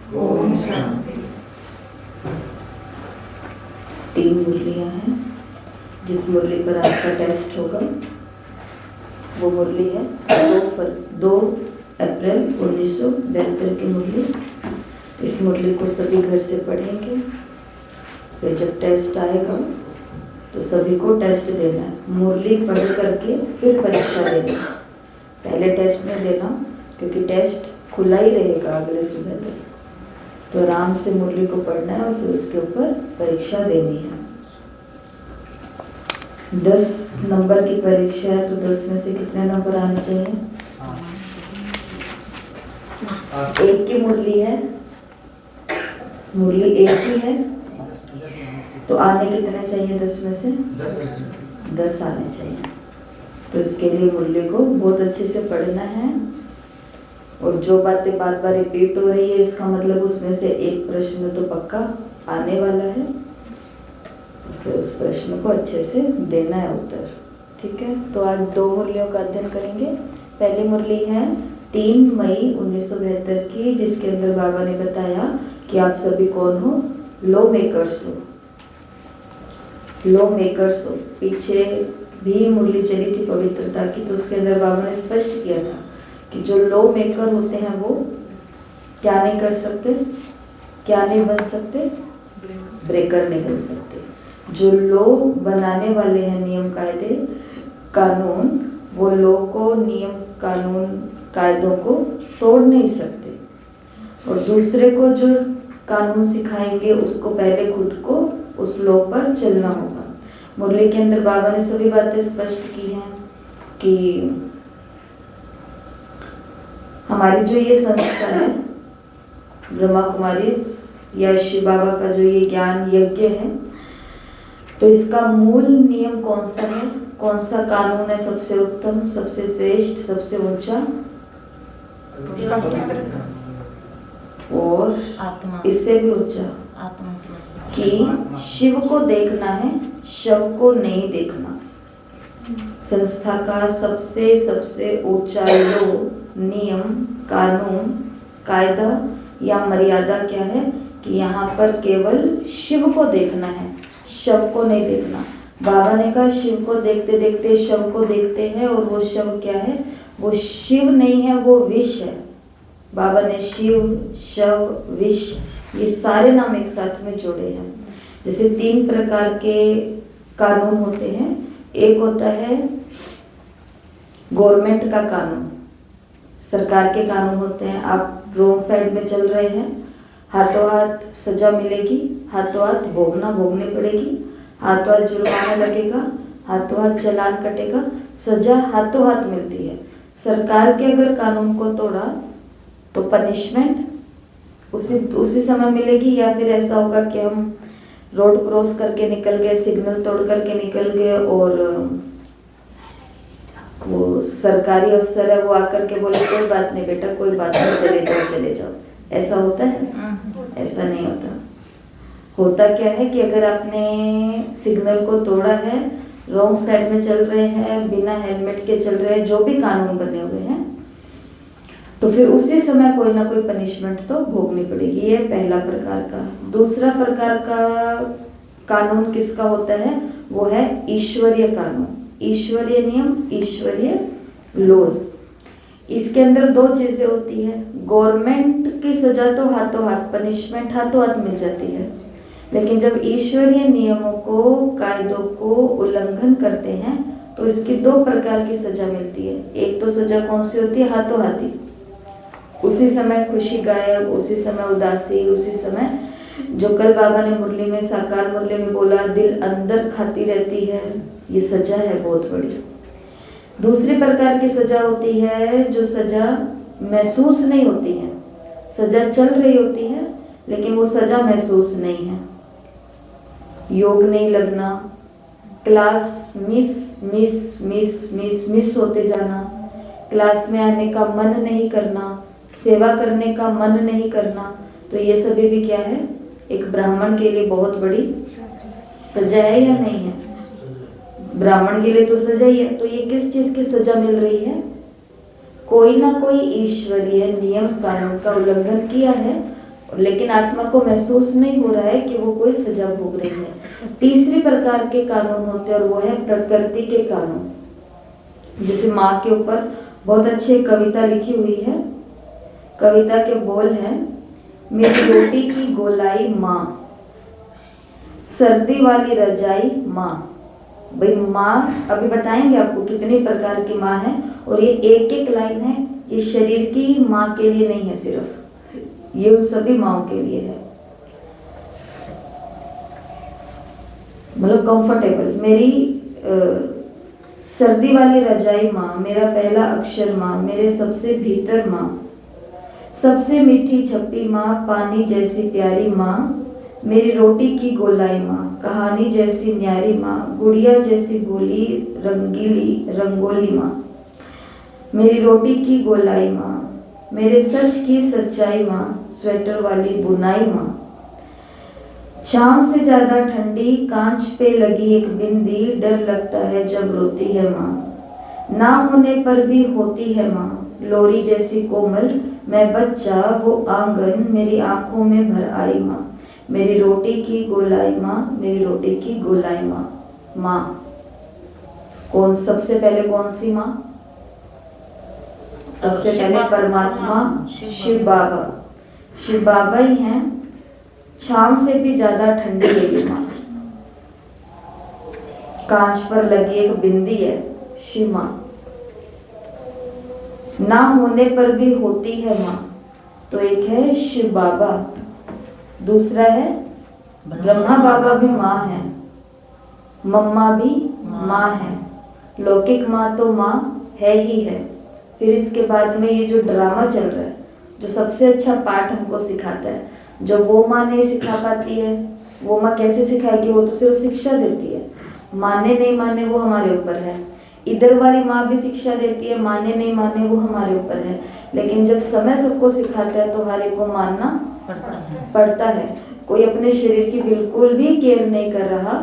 ओम शांति। 3 मुरलियाँ हैं। जिस मुरली पर आपका टेस्ट होगा वो मुरली है 2 अप्रैल 1972 की मुरली। इस मुरली को सभी घर से पढ़ेंगे। फिर जब टेस्ट आएगा तो सभी को टेस्ट देना है। मुरली पढ़ करके फिर परीक्षा देनी है। पहले टेस्ट में देना क्योंकि टेस्ट खुला ही रहेगा अगले सुबह तक। तो आराम से मुरली को पढ़ना है और फिर उसके ऊपर परीक्षा देनी है। 10 नंबर की परीक्षा है तो 10 में से कितने नंबर आने चाहिए? 1 की मुरली है, मुरली 1 की है तो आने कितने चाहिए? 10 में से 10 आने चाहिए। तो इसके लिए मुरली को बहुत अच्छे से पढ़ना है। और जो बातें बार बार रिपीट हो रही है इसका मतलब उसमें से एक प्रश्न तो पक्का आने वाला है। फिर उस प्रश्न को अच्छे से देना है उत्तर। ठीक है, तो आज 2 मुरलियों का अध्ययन करेंगे। पहली मुरली है 3 मई 1972 की, जिसके अंदर बाबा ने बताया कि आप सभी कौन हो? लॉ मेकर्स हो। लॉ मेकर्स हो। पीछे भी मुरली चली थी पवित्रता की, तो उसके अंदर बाबा ने स्पष्ट किया था कि जो लॉ मेकर होते हैं वो क्या नहीं कर सकते, क्या नहीं बन सकते? ब्रेकर नहीं बन सकते। जो लॉ बनाने वाले हैं, नियम कायदे कानून, वो लॉ को, नियम कानून कायदों को तोड़ नहीं सकते। और दूसरे को जो कानून सिखाएंगे उसको पहले खुद को उस लॉ पर चलना होगा। मुरली के अंदर बाबा ने सभी बातें स्पष्ट की हैं कि हमारी जो ये संस्था है ब्रह्मा कुमारी या शिव बाबा का जो ये ज्ञान यज्ञ है, तो इसका मूल नियम कौन सा है? कौन सा कानून है सबसे उत्तम, सबसे श्रेष्ठ, सबसे ऊंचा? और इससे भी ऊंचा कि शिव को देखना है, शव को नहीं देखना। संस्था का सबसे ऊंचा नियम, कानून, कायदा या मर्यादा क्या है कि यहाँ पर केवल शिव को देखना है, शव को नहीं देखना। बाबा ने कहा शिव को देखते देखते शव को देखते हैं, और वो शव क्या है? वो शिव नहीं है, वो विष है। बाबा ने शिव, शव, विष ये सारे नाम एक साथ में जोड़े हैं। जैसे 3 प्रकार के कानून होते हैं। एक होता है गवर्नमेंट का कानून, सरकार के कानून होते हैं। आप रॉन्ग साइड में चल रहे हैं, हाथों हाथ सजा मिलेगी, हाथों हाथ भोगनी पड़ेगी, हाथों हाथ जुर्माना लगेगा, हाथों हाथ चालान कटेगा, सजा हाथों हाथ मिलती है। सरकार के अगर कानून को तोड़ा तो पनिशमेंट उसी समय मिलेगी, या फिर ऐसा होगा कि हम रोड क्रॉस करके निकल गए, सिग्नल तोड़ करके निकल गए और वो सरकारी अफसर है वो आकर के बोले कोई बात नहीं बेटा, कोई बात नहीं, चले जाओ। ऐसा होता है? ऐसा नहीं होता। होता क्या है कि अगर आपने सिग्नल को तोड़ा है, रॉन्ग साइड में चल रहे हैं, बिना हेलमेट के चल रहे हैं, जो भी कानून बने हुए हैं, तो फिर उसी समय कोई ना कोई पनिशमेंट तो भोगनी पड़ेगी। ये पहला प्रकार का। दूसरा प्रकार का कानून किसका होता है? वो है ईश्वरीय कानून, ईश्वरीय नियम, ईश्वरीय लॉज। इसके अंदर 2 चीजें होती है। गवर्नमेंट की सजा तो हाथों हाथ, पनिशमेंट हाथों हाथ मिल जाती है, लेकिन जब ईश्वरीय नियमों को, कायदों को उल्लंघन करते हैं तो इसकी 2 प्रकार की सजा मिलती है। एक तो सजा कौन सी होती है? हाथों हाथी। उसी समय खुशी गायब, उसी समय उदासी, उसी समय जो कल बाबा ने मुरली में, साकार मुरली में बोला, दिल अंदर खाती रहती है, ये सजा है बहुत बड़ी। दूसरी प्रकार की सजा होती है जो सजा महसूस नहीं होती है। सजा चल रही होती है लेकिन वो सजा महसूस नहीं है। योग नहीं लगना, क्लास मिस होते जाना, क्लास में आने का मन नहीं करना, सेवा करने का मन नहीं करना, तो ये सभी भी क्या है? एक ब्राह्मण के लिए बहुत बड़ी सजा है या नहीं है? ब्राह्मण के लिए तो सजा ही है। तो ये किस चीज की सजा मिल रही है? कोई ना कोई ईश्वरीय नियम कानून का उल्लंघन किया है लेकिन आत्मा को महसूस नहीं हो रहा है कि वो कोई सजा भोग रही है। तीसरी प्रकार के कानून होते हैं और वो है प्रकृति के कानून। जैसे माँ के ऊपर बहुत अच्छी कविता लिखी हुई है। कविता के बोल हैं, मेरी रोटी की गोलाई माँ, सर्दी वाली रजाई माँ। भाई माँ अभी बताएंगे आपको कितनी प्रकार की माँ है, और ये एक एक लाइन है, ये शरीर की माँ के लिए नहीं है सिर्फ, ये उन सभी माँओं के लिए है। मतलब कंफर्टेबल, मेरी सर्दी वाली रजाई माँ, मेरा पहला अक्षर माँ, मेरे सबसे भीतर माँ, सबसे मीठी छप्पी माँ, पानी जैसी प्यारी माँ, मेरी रोटी की गोलाई माँ, कहानी जैसी न्यारी माँ, गुड़िया जैसी भोली रंगीली रंगोली माँ, मेरी रोटी की गोलाई माँ, मेरे सच की सच्चाई माँ, स्वेटर वाली बुनाई माँ, छांव से ज्यादा ठंडी, कांच पे लगी एक बिंदी, डर लगता है जब रोती है माँ, ना होने पर भी होती है माँ, लोरी जैसी कोमल, मैं बच्चा वो आंगन, मेरी आंखों में भर आई माँ, मेरी रोटी की गोलाई माँ, मेरी रोटी की गोलाई माँ। माँ कौन, सबसे पहले कौन सी माँ? सबसे पहले परमात्मा शिव बाबा, शिव बाबा ही हैं। छांव से भी ज्यादा ठंडी है ये माँ, कांच पर लगी एक बिंदी है शिव माँ, ना होने पर भी होती है माँ। तो एक है शिव बाबा, दूसरा है ब्रह्मा बाबा भी माँ है, मम्मा भी माँ है, लौकिक माँ तो माँ है ही है। फिर इसके बाद में ये जो ड्रामा चल रहा है, जो सबसे अच्छा पाठ हमको सिखाता है, जो वो माँ नहीं सिखा पाती है, वो माँ कैसे सिखाएगी? वो तो सिर्फ शिक्षा देती है, माने नहीं माने वो हमारे ऊपर है। इधर वाली माँ भी शिक्षा देती है, माने नहीं माने वो हमारे ऊपर है। लेकिन जब समय सबको सिखाता है तो हर एक को मानना पड़ता है। कोई अपने शरीर की बिल्कुल भी केयर नहीं कर रहा,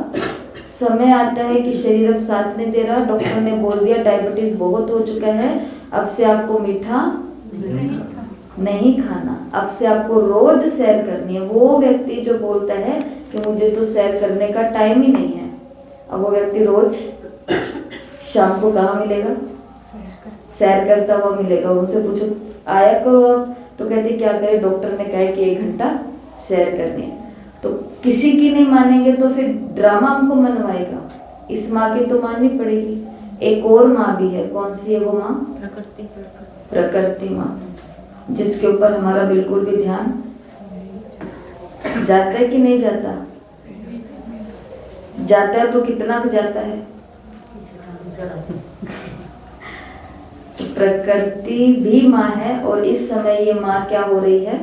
समय आता है कि शरीर अब साथ नहीं दे रहा, डॉक्टर ने बोल दिया डायबिटीज बहुत हो चुका है, अब से आपको मीठा नहीं खाना, अब से आपको रोज सैर करनी है। वो व्यक्ति जो बोलता है कि मुझे तो सैर करने का टाइम ही नहीं है, अब वो व्यक्ति रोज शाम को कहाँ मिलेगा? सैर करता हुआ मिलेगा। उनसे पूछो आया करो आप, तो कहते क्या करे, डॉक्टर ने कहा कि 1 घंटा सैर करनी है। तो किसी की नहीं मानेंगे तो फिर ड्रामा हमको मनवाएगा, इस माँ की तो माननी पड़ेगी। एक और माँ भी है, कौन सी है वो माँ? प्रकृति माँ, जिसके ऊपर हमारा बिल्कुल भी ध्यान जाता है कि नहीं जाता? जाता है तो कितना जाता है? प्रकृति भी माँ है, और इस समय ये माँ क्या हो रही है?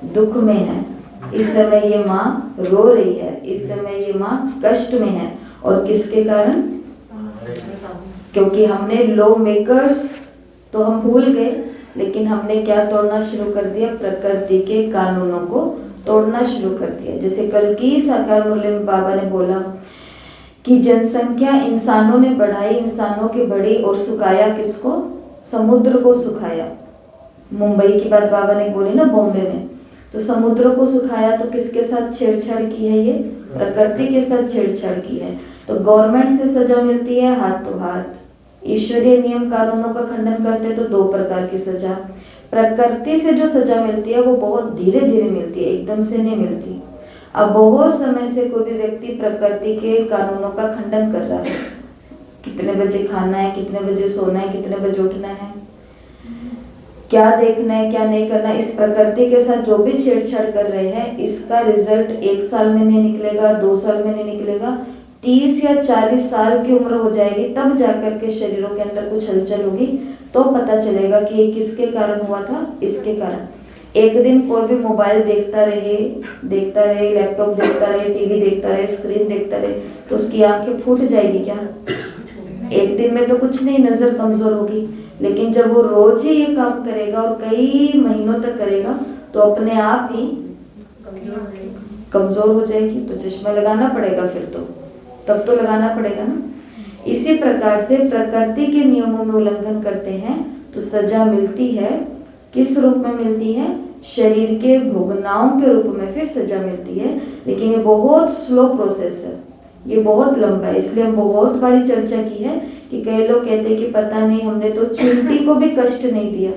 दुख में है। इस समय ये माँ रो रही है, इस समय ये माँ कष्ट में है। और किसके कारण? क्योंकि हमने लॉ मेकर्स तो हम भूल गए, लेकिन हमने क्या तोड़ना शुरू कर दिया? प्रकृति के कानूनों को तोड़ना शुरू कर दिया। जैसे कल की साकार मुरली में बाबा ने बोला कि जनसंख्या इंसानों ने बढ़ाई, इंसानों की बढ़ी, और सुखाया किसको? समुद्र को सुखाया। मुंबई की बात बाबा ने बोली ना, बॉम्बे में, तो समुद्र को सुखाया तो किसके साथ छेड़छाड़ की है? ये प्रकृति के साथ छेड़छाड़ की है। तो गवर्नमेंट से सजा मिलती है हाथ तो हाथ, ईश्वरीय नियम कानूनों का खंडन करते तो 2 प्रकार की सजा। प्रकृति से जो सजा मिलती है वो बहुत धीरे धीरे मिलती है, एकदम से नहीं मिलती। अब बहुत समय से कोई भी व्यक्ति प्रकृति के कानूनों का खंडन कर रहा है, कितने बजे खाना है, कितने बजे सोना है, कितने बजे उठना है, क्या देखना है, क्या नहीं करना, इस प्रकृति के साथ जो भी छेड़छाड़ कर रहे हैं, इसका रिजल्ट 1 साल में नहीं निकलेगा, 2 साल में नहीं निकलेगा, 30 या 40 साल की उम्र हो जाएगी, तब जाकर के शरीरों के अंदर कुछ हलचल होगी, तो पता चलेगा कि ये किसके कारण हुआ था? इसके कारण। एक दिन कोई भी मोबाइल देखता रहे, लैपटॉप देखता रहे, टीवी देखता रहे, स्क्रीन देखता रहे, तो उसकी आंखें फूट जाएगी क्या? एक दिन में तो कुछ नहीं, नजर कमजोर होगी। लेकिन जब वो रोज ही ये काम करेगा और कई महीनों तक करेगा, तो अपने आप ही कमजोर हो जाएगी। तो चश्मा लगाना पड़ेगा फिर तो, तब तो लगाना पड़ेगा ना। इसी प्रकार से प्रकृति के नियमों में उल्लंघन करते हैं तो सजा मिलती है। किस रूप में मिलती है? शरीर के भोगनाओं के रूप में फिर सजा मिलती है। लेकिन ये बहुत स्लो प्रोसेस है, ये बहुत लंबा है। इसलिए हम बहुत बारी चर्चा की है कि कई लोग कहते हैं कि पता नहीं हमने तो चींटी को भी कष्ट नहीं दिया,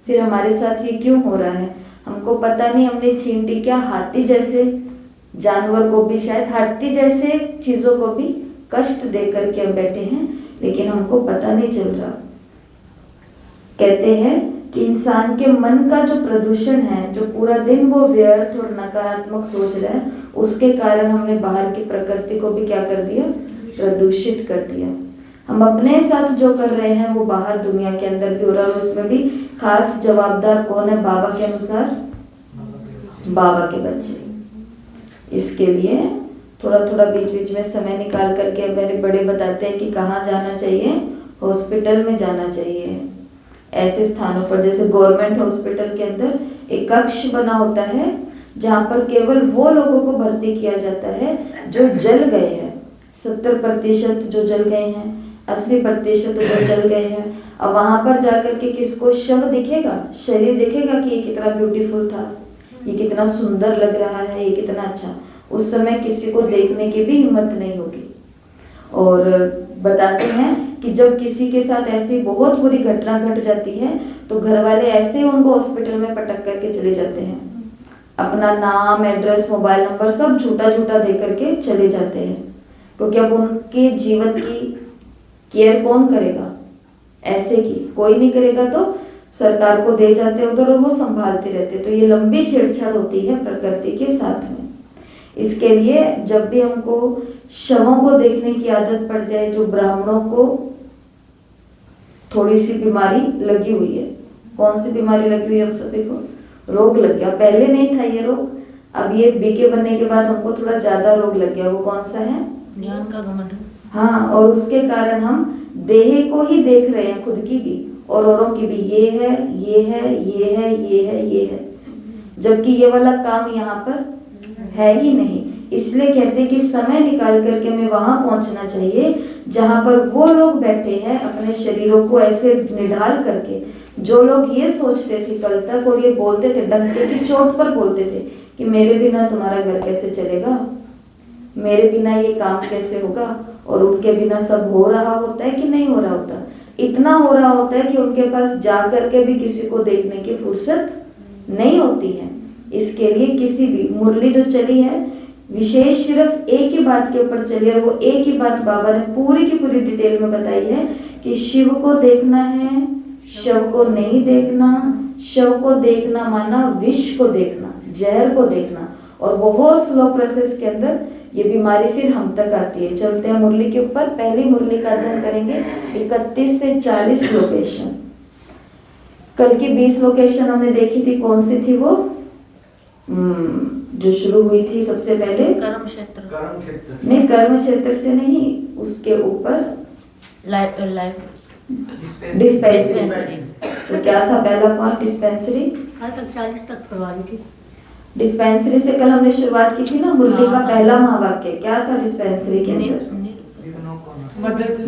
फिर हमारे साथ ये क्यों हो रहा है। हमको पता नहीं हमने चींटी क्या हाथी जैसे जानवर को भी, शायद हाथी जैसे चीजों को भी कष्ट दे करके हम बैठे हैं, लेकिन हमको पता नहीं चल रहा। कहते हैं कि इंसान के मन का जो प्रदूषण है, जो पूरा दिन वो व्यर्थ और नकारात्मक सोच रहा है, उसके कारण हमने बाहर की प्रकृति को भी क्या कर दिया, प्रदूषित कर दिया। हम अपने साथ जो कर रहे हैं वो बाहर दुनिया के अंदर भी हो रहा है। उसमें भी खास जवाबदार कौन है? बाबा के अनुसार बाबा के बच्चे। इसके लिए थोड़ा थोड़ा बीच बीच में समय निकाल करके मेरे बड़े बताते हैं कि कहाँ जाना चाहिए, हॉस्पिटल में जाना चाहिए। ऐसे स्थानों पर जैसे गवर्नमेंट हॉस्पिटल के अंदर एक कक्ष बना होता है जहाँ पर केवल वो लोगों को भर्ती किया जाता है जो जल गए हैं। 70% जो जल गए हैं, 80% जो जल गए हैं। अब वहाँ पर जाकर के किसको शव दिखेगा, शरीर दिखेगा कि ये कितना ब्यूटीफुल था, ये कितना सुंदर लग रहा है, ये कितना अच्छा। उस समय किसी को देखने की भी हिम्मत नहीं होगी। और बताते हैं कि जब किसी के साथ ऐसी बहुत बुरी घटना घट जाती है तो घर वाले ऐसे ही उनको हॉस्पिटल में पटक करके चले जाते हैं। अपना नाम, एड्रेस, मोबाइल नंबर सब झूठा झूठा दे करके चले जाते हैं, क्योंकि अब उनके जीवन की केयर कौन करेगा? ऐसे की कोई नहीं करेगा, तो सरकार को दे जाते उधर और वो संभालते रहते। तो ये लंबी छेड़छाड़ होती है प्रकृति के साथ में। इसके लिए जब भी हमको शवों को देखने की आदत पड़ जाए, जो ब्राह्मणों को थोड़ी सी बीमारी लगी हुई है, कौन सी बीमारी लगी हुई है? हम सभी को रोग लग गया। पहले नहीं था ये रोग, अब ये बीके बनने के बाद हमको थोड़ा ज्यादा रोग लग गया। वो कौन सा है? ज्ञान का घमंड। हाँ, और उसके कारण हम देह को ही देख रहे हैं, खुद की भी और औरों की भी। ये है, ये है, ये है, ये है, ये है, जबकि ये वाला काम यहाँ पर है ही नहीं। इसलिए कहते हैं कि समय निकाल करके हमें वहां पहुंचना चाहिए जहां पर वो लोग बैठे हैं अपने शरीरों को ऐसे निढाल करके। जो लोग ये सोचते थे कल तक और ये बोलते थे, डंके की चोट पर बोलते थे कि मेरे बिना तुम्हारा घर कैसे चलेगा, मेरे बिना ये काम कैसे होगा, और उनके बिना सब हो रहा होता है कि नहीं हो रहा होता। इतना हो रहा होता है कि उनके पास जा करके भी किसी को देखने की फुर्सत नहीं होती है। इसके लिए किसी भी मुरली जो चली है विशेष सिर्फ एक ही बात के ऊपर चली, और वो एक ही बात बाबा ने पूरी की पूरी डिटेल में बताई है कि शिव को देखना है, शव को नहीं देखना। शव को देखना माना विष को देखना, जहर को देखना। और बहुत स्लो प्रोसेस के अंदर ये बीमारी फिर हम तक आती है। चलते हैं मुरली के ऊपर। पहली मुरली का अध्ययन करेंगे 31 से 40 लोकेशन। कल की 20 लोकेशन हमने देखी थी, कौन सी थी वो? जो शुरू हुई थी सबसे पहले कर्म क्षेत्र। नहीं, कर्म क्षेत्र से नहीं, उसके ऊपर लाइफ डिस्पेंसरी। तो क्या था पहला पॉइंट? डिस्पेंसरी। 40 तक करवा दी थी। डिस्पेंसरी से कल हमने शुरुआत की थी ना। मुरली का पहला महावाक्य क्या था डिस्पेंसरी के अंदर?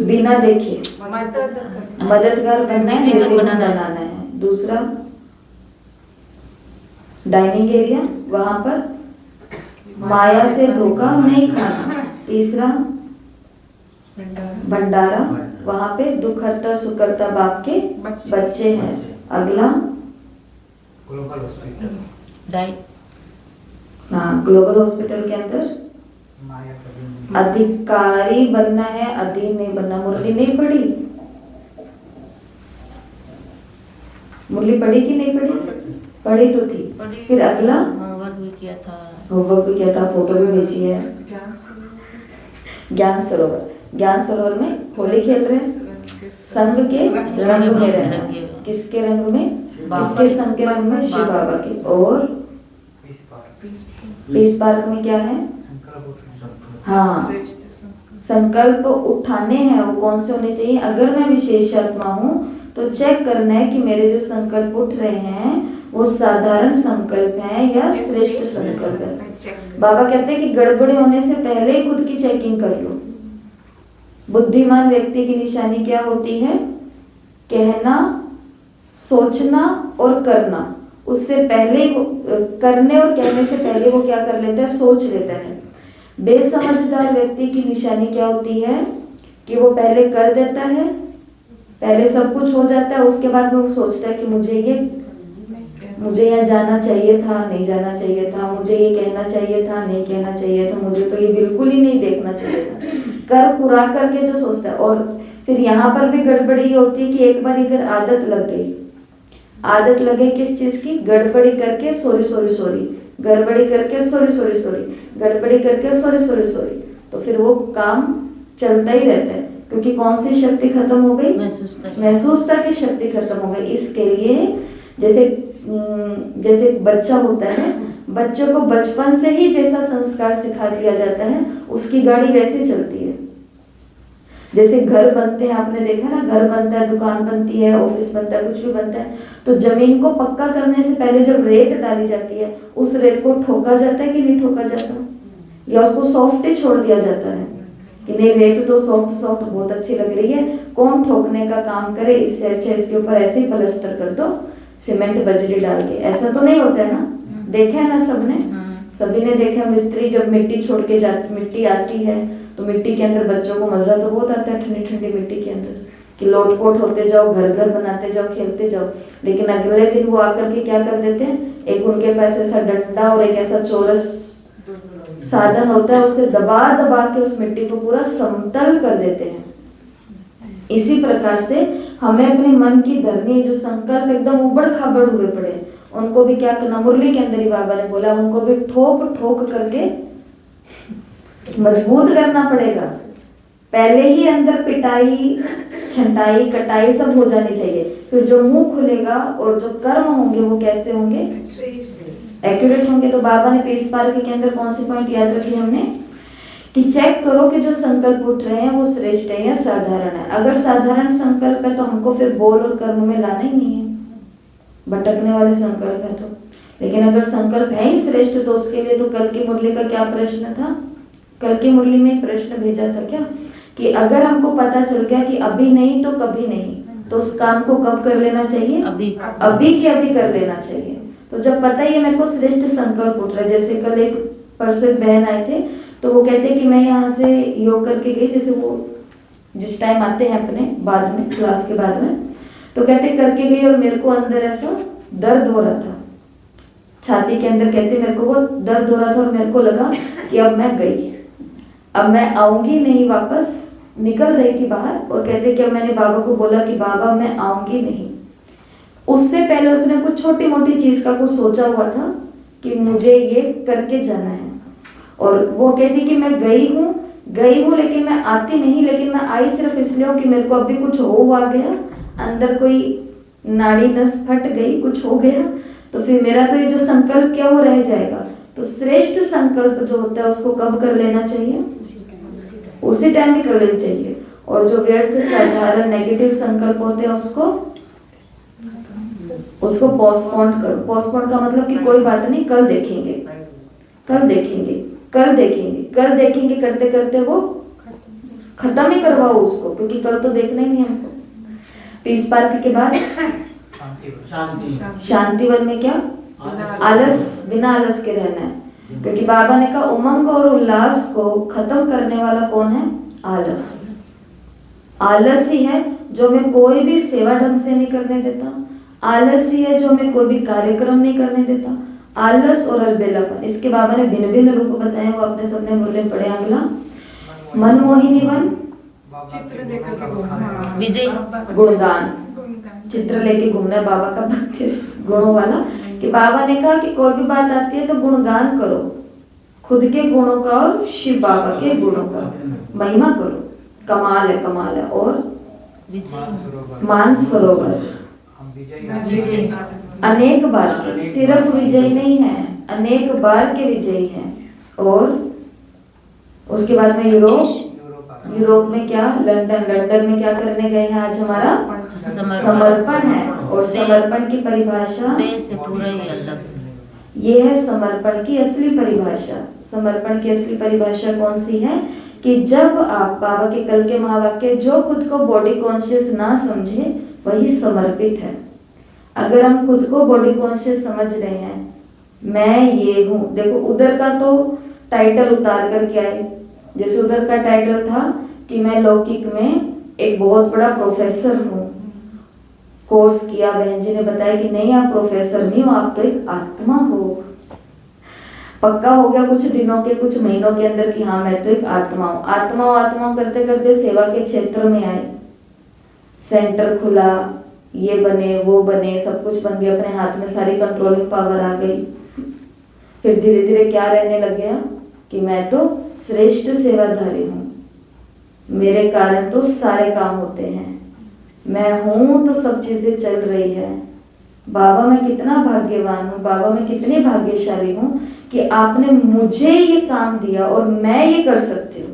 बिना देखे मददगार बनना है, निर्विघ्न बनाना है। दूसरा डाइनिंग एरिया, वहां पर माया से धोखा नहीं खाना। तीसरा भंडारा, वहां पे दुख हरता सुख करता बाप के बच्चे हैं। अगला हाँ, ग्लोबल हॉस्पिटल के अंदर अधिकारी बनना है, अधीन नहीं बनना। मुरली नहीं पढ़ी? मुरली पढ़ी कि नहीं पढ़ी? पढ़ी तो थी। फिर अगला होमवर्क भी किया था, फोटो भी भेजी है। ज्ञान सरोवर। ज्ञान सरोवर में होली खेल रहे हैं, संग के रंग में रहना। किसके रंग में? किसके संग के रंग में? शिव बाबा के। और पीस पार्क में क्या है? हाँ, संकल्प उठाने हैं। वो कौन से होने चाहिए? अगर मैं विशेष आत्मा हूँ तो चेक करना है कि मेरे जो संकल्प उठ रहे हैं वो साधारण संकल्प है या श्रेष्ठ संकल्प है। बाबा कहते हैं कि गड़बड़े होने से पहले ही खुद की चेकिंग कर लो। बुद्धिमान व्यक्ति की निशानी क्या होती है? कहना, सोचना और करना, उससे पहले वो करने और कहने से पहले वो क्या कर लेता है, सोच लेता है। बेसमझदार व्यक्ति की निशानी क्या होती है कि वो पहले कर देता है, पहले सब कुछ हो जाता है, उसके बाद में वो सोचता है कि मुझे यहाँ जाना चाहिए था, नहीं जाना चाहिए था, मुझे ये कहना चाहिए था, नहीं कहना चाहिए था, मुझे तो ये बिल्कुल ही नहीं देखना चाहिए था, कर कुरा करके जो सोचता है। और फिर यहाँ पर भी गड़बड़ी ये होती है कि एक बार अगर आदत लग गई किस चीज की, गड़बड़ी करके सॉरी सॉरी सॉरी, गड़बड़ी करके सॉरी सॉरी सॉरी, गड़बड़ी करके सॉरी सॉरी सॉरी, तो फिर वो काम चलता ही रहता है। क्योंकि कौन सी शक्ति खत्म हो गई, महसूसता की शक्ति खत्म हो गई। इसके लिए जैसे बच्चा होता है, बच्चों को बचपन से ही जैसा संस्कार सिखा दिया जाता है, उसकी गाड़ी वैसे चलती है। जैसे घर बनते हैं, आपने देखा ना, घर बनता है, दुकान बनती है, ऑफिस बनता है, कुछ भी बनता है, तो जमीन को पक्का करने से पहले जब रेत डाली जाती है, उस रेत को ठोका जाता है कि नहीं ठोका जाता, या उसको सॉफ्ट ही छोड़ दिया जाता है कि नहीं रेत तो सॉफ्ट बहुत अच्छी लग रही है, कौन ठोकने का काम करे, इससे अच्छा इसके ऊपर ऐसे ही प्लास्टर कर दो सीमेंट बजरी डाल के। ऐसा तो नहीं होता है ना, देखा है ना सबने, सभी ने देखा। मिस्त्री जब मिट्टी छोड़ के मिट्टी आती है तो मिट्टी के अंदर बच्चों को मजा तो बहुत आता है, ठंडी ठंडी मिट्टी के अंदर कि लोटपोट होते जाओ, घर घर बनाते जाओ, खेलते जाओ। लेकिन अगले दिन वो आकर के क्या कर देते हैं, एक उनके पास ऐसा डंडा और एक ऐसा चौरस साधन होता है, उससे दबा दबा के उस मिट्टी को पूरा समतल कर देते हैं। इसी प्रकार से हमें अपने मन की धरनी, जो संकल्प एकदम उबड़ खाबड़ हुए पड़े, उनको भी क्या करना, मुरली के अंदर ही बाबा ने बोला, उनको भी ठोक ठोक करके मजबूत करना पड़ेगा। पहले ही अंदर पिटाई, छंटाई, कटाई सब हो जानी चाहिए, फिर जो मुंह खुलेगा और जो कर्म होंगे वो कैसे होंगे, एक्यूरेट होंगे। तो बाबा ने पीस पार्क के अंदर कौन सी पॉइंट याद रखी हमने कि चेक करो कि जो संकल्प उठ रहे हैं वो श्रेष्ठ है या साधारण है। अगर साधारण संकल्प है तो हमको फिर बोल और कर्म में लाना ही नहीं है, भटकने वाले संकल्प है तो। लेकिन अगर संकल्प है ही श्रेष्ठ तो उसके लिए तो कल की मुरली का क्या प्रश्न था, कल की मुरली में एक प्रश्न भेजा था क्या कि अगर हमको पता चल गया कि अभी नहीं तो कभी नहीं, तो उस काम को कब कर लेना चाहिए, अभी की अभी कर लेना चाहिए। तो जब पता ही है मेरे को श्रेष्ठ संकल्प उठ रहा है, जैसे कल एक परसों एक बहन आए थे तो वो कहते कि मैं यहाँ से योग करके गई, जैसे वो जिस टाइम आते हैं अपने बाद में क्लास के बाद में, तो कहते करके गई और मेरे को अंदर ऐसा दर्द हो रहा था छाती के अंदर, कहते मेरे को वो दर्द हो रहा था और मेरे को लगा कि अब मैं गई, अब मैं आऊंगी नहीं वापस, निकल रही थी बाहर। और कहते कि अब मैंने बाबा को बोला कि बाबा मैं आऊंगी नहीं। उससे पहले उसने कुछ छोटी मोटी चीज का कुछ सोचा हुआ था कि मुझे ये करके जाना है, और वो कहती कि मैं गई हूँ लेकिन मैं आती नहीं, लेकिन मैं आई सिर्फ इसलिए हूँ कि मेरे को अभी कुछ हो आ गया, अंदर कोई नाड़ी नस फट गई, कुछ हो गया, तो फिर मेरा तो ये जो संकल्प क्या वो रह जाएगा। तो श्रेष्ठ संकल्प जो होता है उसको कब कर लेना चाहिए, उसी टाइम ही कर लेना चाहिए। और जो व्यर्थ साधारण नेगेटिव संकल्प होते हैं उसको पोस्टपोन करो। पोस्टपोन का मतलब कि कोई बात नहीं, कल देखेंगे, कल देखेंगे, कल देखेंगे, कल देखेंगे करते करते वो खत्म ही करवाओ उसको, क्योंकि कल तो देखना ही नहीं हमको। पीस पार्क के बाद शांतिवन में क्या, आलस, बिना आलस के रहना है, क्योंकि बाबा ने कहा उमंग और उल्लास को खत्म करने वाला कौन है, आलस। आलस ही है जो हमें कोई भी सेवा ढंग से नहीं करने देता, आलस ही है जो हमें कोई भी कार्यक्रम नहीं करने देता। आलस और अलबेलापन, इसके बाबा ने भिन्न भिन्न रूप बताए, वो अपने सबने मुरली पढ़े। अगला मनमोहिनी वन, विजय गुणगान, चित्र लेके घूमना है बाबा का 32 गुणों वाला। कि बाबा ने कहा कि कोई भी बात आती है तो गुणगान करो, खुद के गुणों का और शिव बाबा के गुणों का महिमा करो, कमाल है, कमाल है। और मानसरोवर अनेक बार के, सिर्फ विजय नहीं है, अनेक बार के विजयी हैं। और उसके बाद में यूरोप में क्या, लंदन में क्या करने गए हैं, आज हमारा समर्पण है। और समर्पण की परिभाषा से पूरा ही अलग, ये है समर्पण की असली परिभाषा। समर्पण की असली परिभाषा कौन सी है कि जब आप बाबा के कल के महावाक्य, जो खुद को बॉडी कॉन्शियस ना समझे वही समर्पित है। अगर हम खुद को बॉडी कॉन्शियस समझ रहे हैं, मैं ये हूँ। देखो उधर का तो टाइटल उतार करके आए, जैसे उधर का टाइटल था कि मैं लौकिक में एक बहुत बड़ा प्रोफेसर हूँ, कोर्स किया। बहन जी ने बताया कि नहीं आप प्रोफेसर नहीं हो, आप तो एक आत्मा हो। पक्का हो गया कुछ दिनों के, कुछ महीनों के अंदर कि हाँ मैं तो एक आत्मा हूँ। आत्मा करते करते सेवा के क्षेत्र में आए, सेंटर खुला, ये बने वो बने, सब कुछ बन गया, अपने हाथ में सारी कंट्रोलिंग पावर आ गई। फिर धीरे धीरे क्या रहने लग गया कि मैं तो श्रेष्ठ सेवाधारी हूँ, मेरे कारण तो सारे काम होते हैं, मैं हूँ तो सब चीजें चल रही है। बाबा मैं कितना भाग्यवान हूँ, बाबा मैं कितनी भाग्यशाली हूँ कि आपने मुझे ये काम दिया और मैं ये कर सकती हूँ।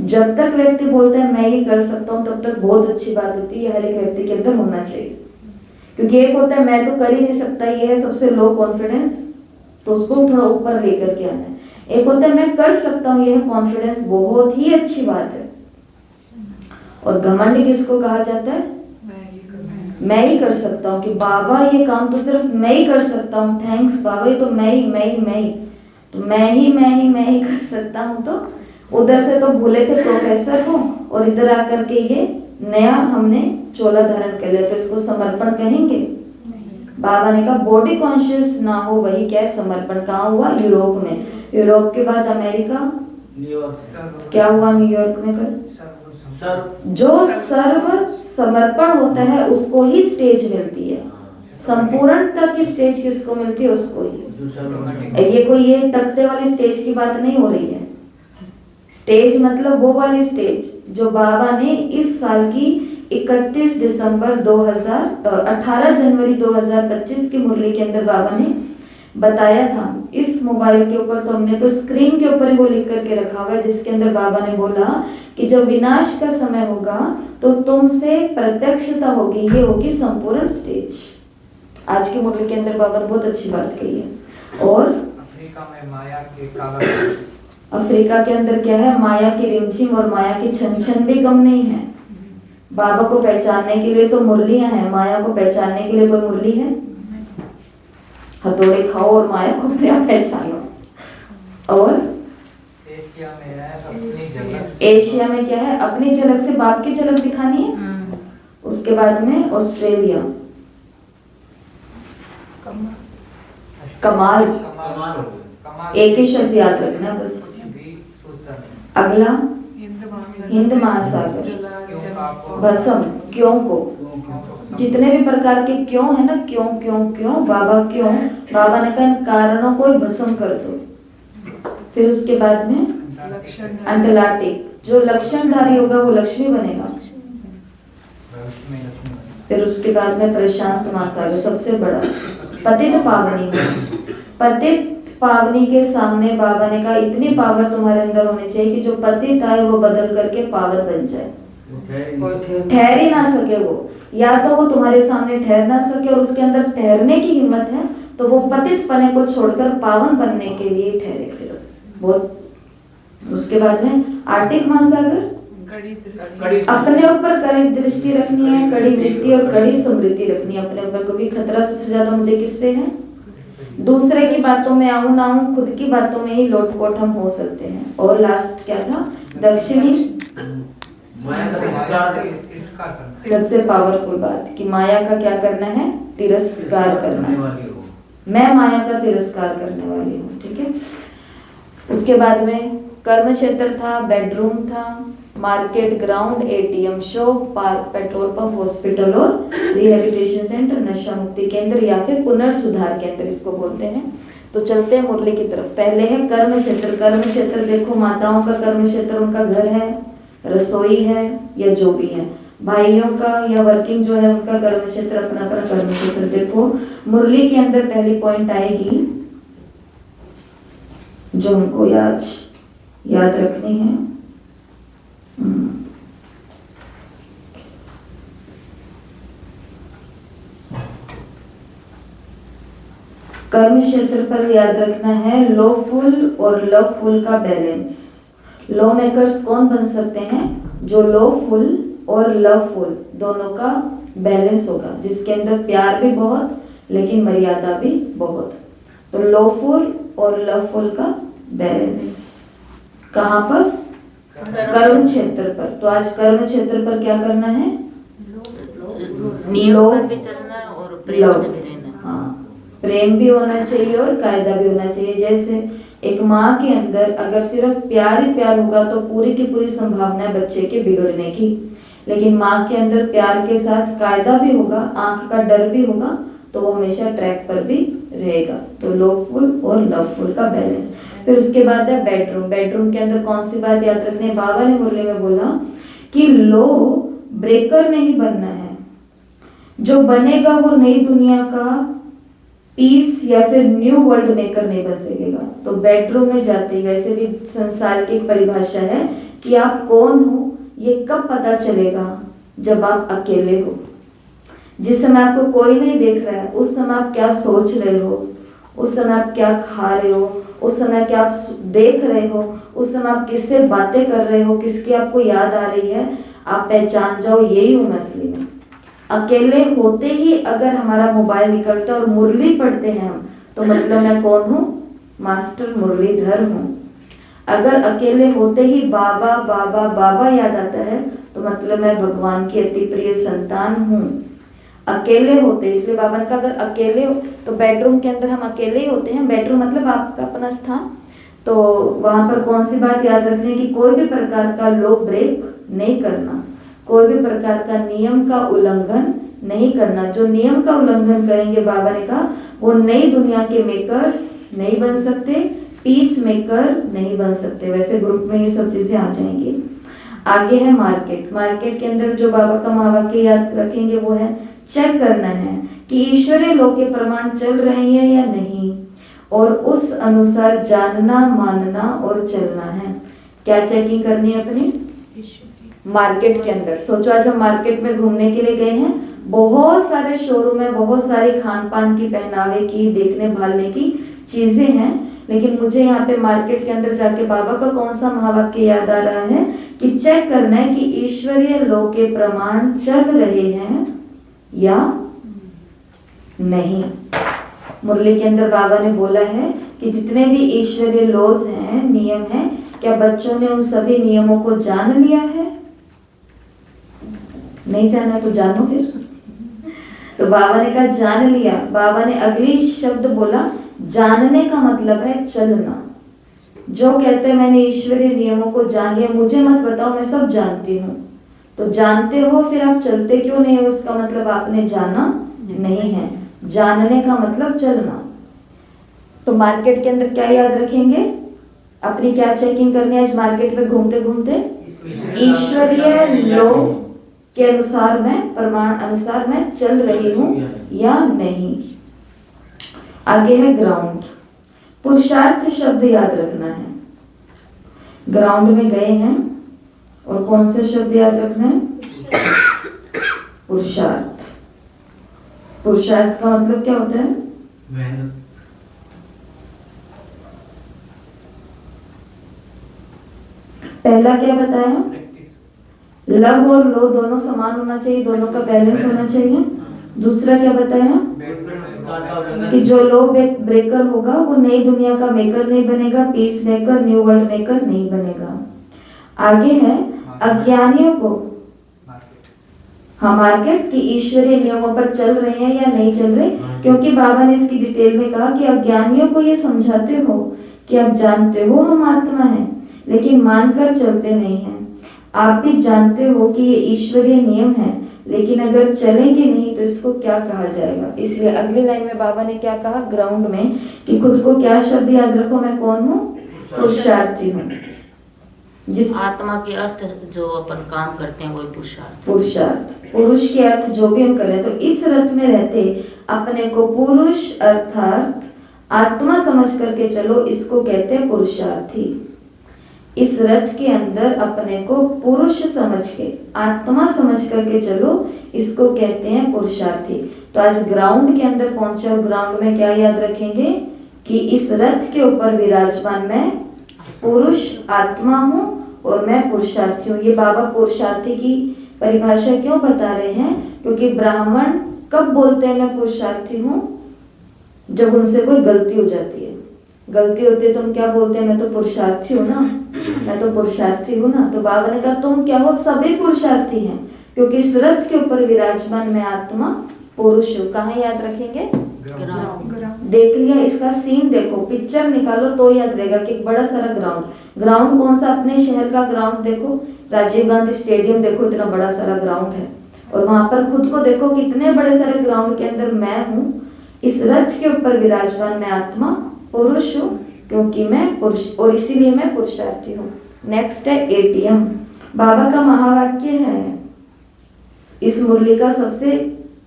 जब तक व्यक्ति बोलता है मैं ये कर सकता हूँ तब तक बहुत अच्छी बात होती है, हर एक व्यक्ति के अंदर होना चाहिए। क्योंकि एक होता है मैं तो कर ही नहीं सकता, ये है सबसे लो कॉन्फिडेंस, तो उसको थोड़ा ऊपर लेकर के आना है। एक होता है मैं कर सकता हूँ, यह कॉन्फिडेंस, बहुत ही अच्छी बात है। और घमंड किसको कहा जाता है? मैं ही कर सकता हूँ, कि बाबा ये काम तो सिर्फ मैं ही कर सकता हूँ, थैंक्स बाबा, ये तो मैं ही तो मैं ही कर सकता हूँ। तो उधर से तो भूले थे प्रोफेसर को, और इधर आकर के ये नया हमने चोला धारण कर लिया, तो इसको समर्पण कहेंगे? बाबा ने कहा बॉडी कॉन्शियस ना हो वही क्या है समर्पण। कहाँ हुआ? यूरोप में। यूरोप के बाद अमेरिका, क्या हुआ न्यूयॉर्क में कल? जो सर्व समर्पण होता है उसको ही स्टेज मिलती है, संपूर्णता की स्टेज किसको मिलती है? उसको ही। ये कोई ये तख्ते वाली स्टेज की बात नहीं हो रही है। स्टेज मतलब वो वाली स्टेज जो बाबा ने इस साल की 31 दिसंबर 18 जनवरी 2025 की मुरली के अंदर बाबा ने बताया था। इस मोबाइल के ऊपर तो हमने तो स्क्रीन के ऊपर ही वो लिख करके रखा हुआ है, जिसके अंदर बाबा ने बोला कि जब विनाश का समय होगा तो तुमसे प्रत्यक्षता होगी, ये होगी संपूर्ण स्टेज। आज की मुरली के अंदर बाबा ने बहुत अच्छी बात कही है। और अफ्रीका में माया के कागज, अफ्रीका के अंदर क्या है? माया की रिमझिम और माया की छन भी कम नहीं है। बाबा को पहचानने के लिए तो मुरलियां हैं, माया को पहचानने के लिए कोई मुरली है? हथौड़े खाओ और माया को पहचानो। और एशिया में है अपनी झलक, एशिया में क्या है? अपनी झलक से बाप की झलक दिखानी है। उसके बाद में ऑस्ट्रेलिया, कमाल, एक ही शब्द याद रखना बस। अगला हिंद महासागर, भस्म, क्यों को, जितने भी प्रकार के क्यों है ना, क्यों क्यों क्यों, बाबा क्यों, बाबा ने कहा इन कारणों को भस्म कर दो। फिर उसके बाद में अंटलाटिक, जो लक्षणधारी होगा वो लक्ष्मी बनेगा। फिर उसके बाद में प्रशांत महासागर, सबसे बड़ा पतित पावनी। पतित पावनी के सामने बाबा ने कहा इतनी पावर तुम्हारे अंदर होनी चाहिए कि जो पतित आए वो बदल करके पावन बन जाए, ठहर ही ना सके वो, या तो वो तुम्हारे सामने ठहर ना सके और उसके अंदर ठहरने की हिम्मत है तो वो पतित पने को छोड़कर पावन बनने के लिए ठहरे सिर्फ। बहुत उसके बाद में आर्टिक महासागर, अपने ऊपर कड़ी दृष्टि रखनी है, कड़ी वृत्ति और कड़ी समृद्धि रखनी है अपने ऊपर। क्योंकि खतरा सबसे ज्यादा मुझे किससे है? दूसरे की बातों में आऊं ना आऊं, खुद की बातों में ही लोटपोट हम हो सकते हैं। और लास्ट क्या था? दक्षिणी, सबसे पावरफुल बात कि माया का क्या करना है? तिरस्कार करना है। मैं माया का तिरस्कार करने वाली हूँ, ठीक है। उसके बाद में कर्म क्षेत्र था, बेडरूम था, market, ground, ATM, shop, park, petrol pump, hospital और रिहेबिलिटेशन सेंटर, नशा मुक्ति केंद्र या फिर पुनर्सुधार केंद्र इसको बोलते हैं। तो चलते हैं मुरली की तरफ। पहले है कर्म क्षेत्र। कर्म क्षेत्र देखो, माताओं का कर्म क्षेत्र उनका घर है, रसोई है या जो भी है, भाइयों का या वर्किंग जो है उनका कर्म क्षेत्र, अपना अपना कर्म क्षेत्र। देखो मुरली के अंदर पहली पॉइंट आएगी जो हमको याद रखनी है। कर्म क्षेत्र पर याद रखना है लॉफुल और लवफुल का बैलेंस। लॉ मेकर्स कौन बन सकते हैं? जो लॉफुल और लवफुल दोनों का बैलेंस होगा, जिसके अंदर प्यार भी बहुत लेकिन मर्यादा भी बहुत। तो लोफुल और लवफुल का बैलेंस कहाँ पर? कर्म क्षेत्र पर। तो आज कर्म क्षेत्र पर क्या करना है? नियम पर भी चलना है और प्रेम से भी रहना। हाँ, प्रेम भी होना चाहिए और कायदा भी होना चाहिए। जैसे एक माँ के अंदर अगर सिर्फ प्यार ही प्यार होगा तो पूरी की पूरी संभावना है बच्चे के बिगड़ने की। लेकिन माँ के अंदर प्यार के साथ कायदा भी होगा, आंख का डर भी होगा, तो वो हमेशा ट्रैक पर भी रहेगा। तो लोफुल और लवफुल का बैलेंस। फिर उसके बाद है बेडरूम। बेडरूम के अंदर कौन सी बात याद रखनी है? बाबा ने मुरली में बोला कि लो ब्रेकर नहीं बनना है, जो बनेगा वो नई दुनिया का पीस या फिर न्यू वर्ल्ड मेकर नहीं बन सकेगा। तो बेडरूम में जाते ही, वैसे भी संसार की एक परिभाषा है कि आप कौन हो ये कब पता चलेगा? जब आप अकेले हो। जिस समय आपको कोई नहीं देख रहा है उस समय आप क्या सोच रहे हो, उस समय आप क्या खा रहे हो, उस समय क्या आप देख रहे हो, उस समय आप किससे बातें कर रहे हो, किसकी आपको याद आ रही है, आप पहचान जाओ यही हूँ मैं असली में। अकेले होते ही अगर हमारा मोबाइल निकलता है और मुरली पढ़ते हैं हम, तो मतलब मैं कौन हूँ? मास्टर मुरलीधर हूँ। अगर अकेले होते ही बाबा बाबा बाबा याद आता है तो मतलब मैं भगवान की अति प्रिय संतान हूँ। अकेले होते, इसलिए बाबा ने कहा अगर अकेले हो तो बेडरूम के अंदर हम अकेले ही होते हैं। बेडरूम मतलब आपका अपना स्थान। तो वहां पर कौन सी बात याद रखनी है कि कोई भी प्रकार का लो ब्रेक नहीं करना, कोई भी प्रकार का नियम का उल्लंघन नहीं करना। जो नियम का उल्लंघन करेंगे, बाबा ने कहा, वो नई दुनिया के मेकर्स नहीं बन सकते, पीस मेकर नहीं बन सकते। वैसे ग्रुप में ये सब चीजें आ जाएंगी। आगे है मार्केट। मार्केट के अंदर जो बाबा का महावाक्य याद रखेंगे वो है चेक करना है कि ईश्वरीय लोक के प्रमाण चल रहे हैं या नहीं, और उस अनुसार जानना, मानना और चलना है। क्या चेकिंग करनी है अपनी? मार्केट के अंदर। सोचो आज हम मार्केट में घूमने के लिए गए हैं, बहुत सारे शोरूम है, बहुत सारी खान पान की, पहनावे की, देखने भालने की चीजें हैं, लेकिन मुझे यहाँ पे मार्केट के अंदर जाके बाबा का कौन सा महावाक्य याद आ रहा है कि चेक करना है कि ईश्वरीय लोक के प्रमाण चल रहे हैं या नहीं। मुरली के अंदर बाबा ने बोला है कि जितने भी ईश्वरीय लॉज हैं, नियम हैं, क्या बच्चों ने उन सभी नियमों को जान लिया है? नहीं जाना तो जानो फिर। तो बाबा ने कहा जान लिया। बाबा ने अगली शब्द बोला, जानने का मतलब है चलना। जो कहते हैं मैंने ईश्वरीय नियमों को जान लिया, मुझे मत बताओ, मैं सब जानती हूँ। तो जानते हो फिर आप चलते क्यों नहीं हो? उसका मतलब आपने जाना नहीं है। जानने का मतलब चलना। तो मार्केट के अंदर क्या याद रखेंगे? अपनी क्या चेकिंग करनी है आज मार्केट में घूमते घूमते? ईश्वरीय लोक के अनुसार मैं, प्रमाण अनुसार मैं चल रही हूँ या नहीं। आगे है ग्राउंड। पुरुषार्थ शब्द याद रखना है। ग्राउंड में गए हैं और कौन से शब्द याद रखना है? पुरुषार्थ। पुरुषार्थ का मतलब क्या होता है? मेहनत। पहला क्या बताया? लव और लो दोनों समान होना चाहिए, दोनों का बैलेंस होना चाहिए। दूसरा क्या बताया? कि जो लो ब्रेकर होगा वो नई दुनिया का मेकर नहीं बनेगा, peace maker, new world maker नहीं बनेगा। आगे है अज्ञानियों को, हाँ, मार्केट की ईश्वरीय नियमों पर चल रहे हैं या नहीं चल रहे, क्योंकि बाबा ने इसकी डिटेल में कहा कि अज्ञानियों को ये समझाते हो कि आप जानते हो हम आत्मा हैं, लेकिन मानकर चलते नहीं हैं। आप भी जानते हो कि ये ईश्वरीय नियम है, लेकिन अगर चलेंगे नहीं तो इसको क्या कहा जाएगा। इसलिए अगली लाइन में बाबा ने क्या कहा ग्राउंड में कि खुद को क्या शब्द याद रखो, मैं कौन हूँ? पुरुषार्थी हूँ। जिस आत्मा के अर्थ जो अपन काम करते हैं वही पुरुषार्थ। पुरुषार्थ, पुरुष के अर्थ जो भी हम करें, तो इस रथ में रहते अपने को पुरुष अर्थात आत्मा समझ करके चलो, इसको कहते हैं पुरुषार्थी। इस रथ के अंदर अपने को पुरुष समझ के, आत्मा समझ करके चलो, इसको कहते हैं पुरुषार्थी। तो आज ग्राउंड के अंदर पहुंचे और ग्राउंड में क्या याद रखेंगे कि इस रथ के ऊपर विराजमान मैं पुरुष आत्मा हूँ और मैं पुरुषार्थी हूँ। ये बाबा पुरुषार्थी की परिभाषा क्यों बता रहे हैं? क्योंकि ब्राह्मण कब बोलते हैं मैं पुरुषार्थी हूँ? जब उनसे कोई गलती हो जाती है। गलती होती है तो हम क्या बोलते हैं? मैं तो पुरुषार्थी हूँ ना, मैं तो पुरुषार्थी हूँ ना। तो बाबा ने कहा तुम क्या हो? सभी पुरुषार्थी हैं, क्योंकि इस रथ के ऊपर विराजमान मैं आत्मा पुरुष हूँ। कहाँ याद रखेंगे? देख लिया, इसका सीन देखो, पिक्चर निकालो तो याद रहेगा कि एक बड़ा सारा ग्राउंड कौन सा? अपने शहर का ग्राउंड देखो, राजीव गांधी स्टेडियम देखो, इतना बड़ा सारा ग्राउंड है। और वहां पर खुद को देखो, कितने बड़े सारे ग्राउंड के अंदर मैं हूँ। इस रथ के ऊपर विराजमान मैं आत्मा पुरुष हूँ, क्योंकि मैं पुरुष, और इसीलिए मैं पुरुषार्थी हूँ। नेक्स्ट है एटीएम। बाबा का महावाक्य है, इस मुरली का सबसे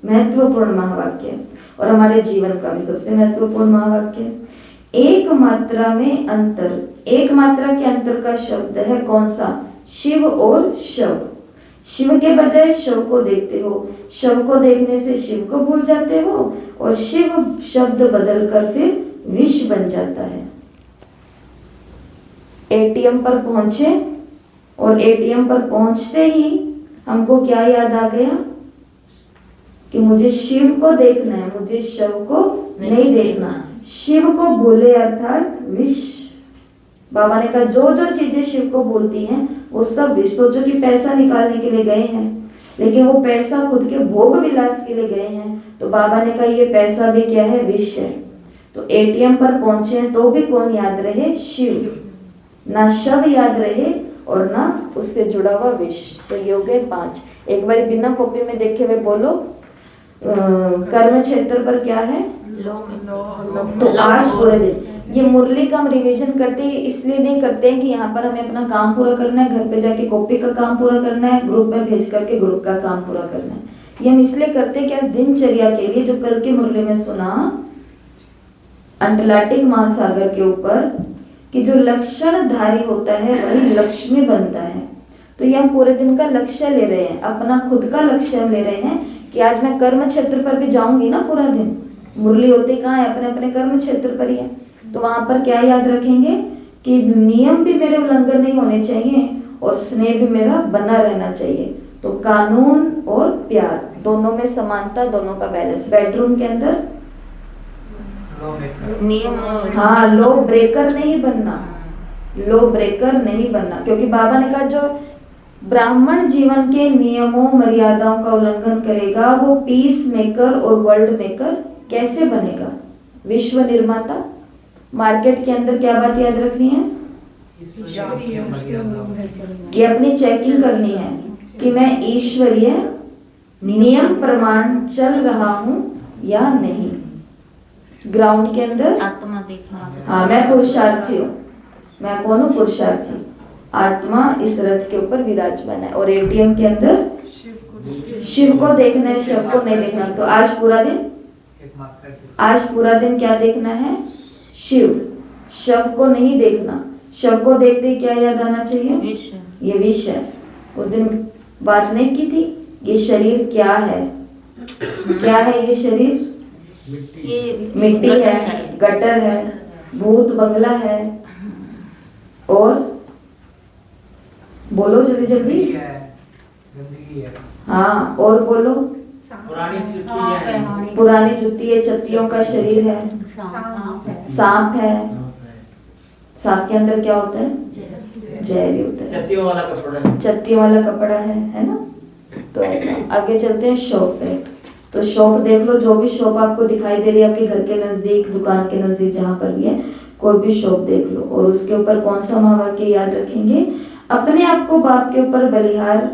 महत्वपूर्ण महावाक्य है और हमारे जीवन का भी सबसे महत्वपूर्ण महावाक्य है। एक मात्रा में अंतर, एक मात्रा के अंतर का शब्द है कौन सा? शिव और शव। शिव के बजाय शव को देखते हो, शव को देखने से शिव को भूल जाते हो, और शिव शब्द बदलकर फिर विष बन जाता है। एटीएम पर पहुंचे और एटीएम पर पहुंचते ही हमको क्या याद आ गया कि मुझे शिव को देखना है, मुझे शव को नहीं देखना। शिव को भूले अर्थात विष। बाबा ने कहा जो जो चीजें शिव को बोलती हैं वो सब विष। सोचो कि पैसा निकालने के लिए गए हैं, लेकिन वो पैसा खुद के भोग विलास के लिए गए हैं, तो बाबा ने कहा ये पैसा भी क्या है? विष है। तो एटीएम पर पहुंचे हैं तो भी कौन याद रहे? शिव। ना शव याद रहे और ना उससे जुड़ा हुआ विष। तो ये हो गए 5। एक बार बिना कॉपी में देखे हुए बोलो, कर्म क्षेत्र पर क्या है? तो आज पूरे दिन ये मुरली का हम रिवीजन करते हैं, इसलिए नहीं करते हैं कि यहाँ पर हमें अपना काम पूरा करना है, घर पे जाके कॉपी का काम पूरा करना है, ग्रुप में भेज करके ग्रुप का काम पूरा करना है। ये हम इसलिए करते हैं कि आज दिनचर्या के लिए, जो कल की मुरली में सुना अंटलाटिक महासागर के ऊपर, कि जो लक्षणधारी होता है वही लक्ष्मी बनता है। तो ये हम पूरे दिन का लक्ष्य ले रहे हैं, अपना खुद का लक्ष्य हम ले रहे हैं कि आज मैं कर्म क्षेत्र पर भी जाऊंगी ना पूरा दिन। मुरली होते कहाँ है? अपने अपने कर्म क्षेत्र पर ही है। तो वहां पर क्या याद रखेंगे कि नियम भी मेरे उल्लंघन नहीं होने चाहिए और स्नेह भी मेरा बना रहना चाहिए। तो कानून और प्यार दोनों में समानता, दोनों का बैलेंस। बेडरूम के अंदर नियम, हाँ, लो ब्रेकर नहीं बनना, लो ब्रेकर नहीं बनना। क्योंकि बाबा ने कहा जो ब्राह्मण जीवन के नियमों मर्यादाओं का उल्लंघन करेगा वो पीस मेकर और वर्ल्ड मेकर कैसे बनेगा? विश्व निर्माता। मार्केट के अंदर क्या बात याद रखनी है? कि अपनी चेकिंग करनी है कि मैं ईश्वरीय नियम प्रमाण चल रहा हूं या नहीं। ग्राउंड के अंदर आत्मा देखना। हाँ, मैं पुरुषार्थी हूँ। मैं कौन हूँ? पुरुषार्थी। आत्मा इस रथ के ऊपर विराजमान है। और एटीएम के अंदर शिव को देखना है, शव को नहीं देखना। तो आज पूरा दिन क्या देखना है? शिव। शव को नहीं देखना। शव को देखते क्या याद आना चाहिए? ये विष है। उस दिन बात नहीं की थी, ये शरीर क्या है? क्या है ये शरीर? मिट्टी है, गटर है, भूत बंगला है, और बोलो जल्दी जल्दी। हाँ, और बोलो। पुरानी जुत्ती है, चत्तियों का शरीर है, सांप है। सांप के अंदर क्या होता है? जहरी होता है। चत्तियों वाला कपड़ा है ना? तो ऐसा आगे चलते हैं शॉप पे। तो शॉप देख लो, जो भी शॉप आपको दिखाई दे रही है आपके घर के नजदीक, दुकान के नजदीक, जहाँ पर भी है, कोई भी शॉप देख लो। और उसके ऊपर कौन सा महावाक्य याद रखेंगे? अपने आप को बाप के ऊपर बलिहार।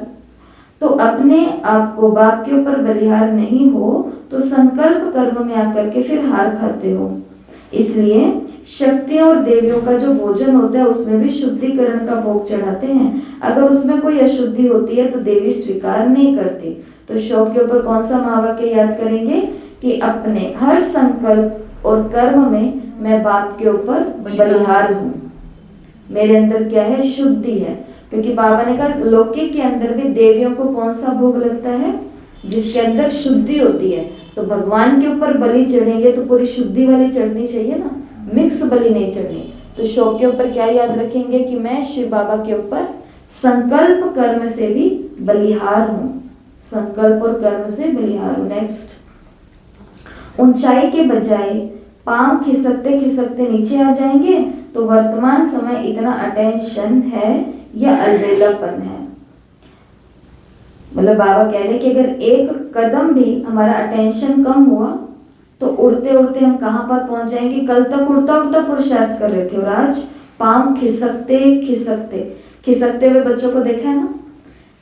तो अपने आप को बाप के ऊपर बलिहार नहीं हो तो संकल्प कर्म में आकर के फिर हार खाते हो। इसलिए शक्तियों और देवियों का जो भोजन होता है उसमें भी शुद्धिकरण का भोग चढ़ाते हैं। अगर उसमें कोई अशुद्धि होती है तो देवी स्वीकार नहीं करती। तो शॉप के ऊपर कौन सा महावाक्य याद करेंगे? कि अपने हर संकल्प और कर्म में मैं बाप के ऊपर बलिहार हूँ। मेरे अंदर क्या है? शुद्धि है। क्योंकि बाबा ने कहा लौकिक के अंदर भी देवियों को कौन सा भोग लगता है? जिसके अंदर शुद्धि होती है। तो भगवान के ऊपर बलि चढ़ेंगे तो पूरी शुद्धि वाली चढ़नी चाहिए ना, मिक्स बलि नहीं चढ़नी। तो शॉप के ऊपर क्या याद रखेंगे? कि मैं शिव बाबा के ऊपर संकल्प कर्म से भी बलिहार हूँ, संकल्प और कर्म से बलिहार हूँ। नेक्स्ट, ऊंचाई के बजाय पांव खिसकते खिसकते नीचे आ जाएंगे तो वर्तमान समय इतना अटेंशन है या अलबेलापन है। मतलब बाबा कह रहे कि अगर एक कदम भी हमारा अटेंशन कम हुआ तो उड़ते उड़ते हम कहाँ पर पहुंच जाएंगे। कल तक उड़ता उड़ता पुरुषार्थ कर रहे थे और आज पांव खिसकते खिसकते खिसकते हुए बच्चों को देखा है ना।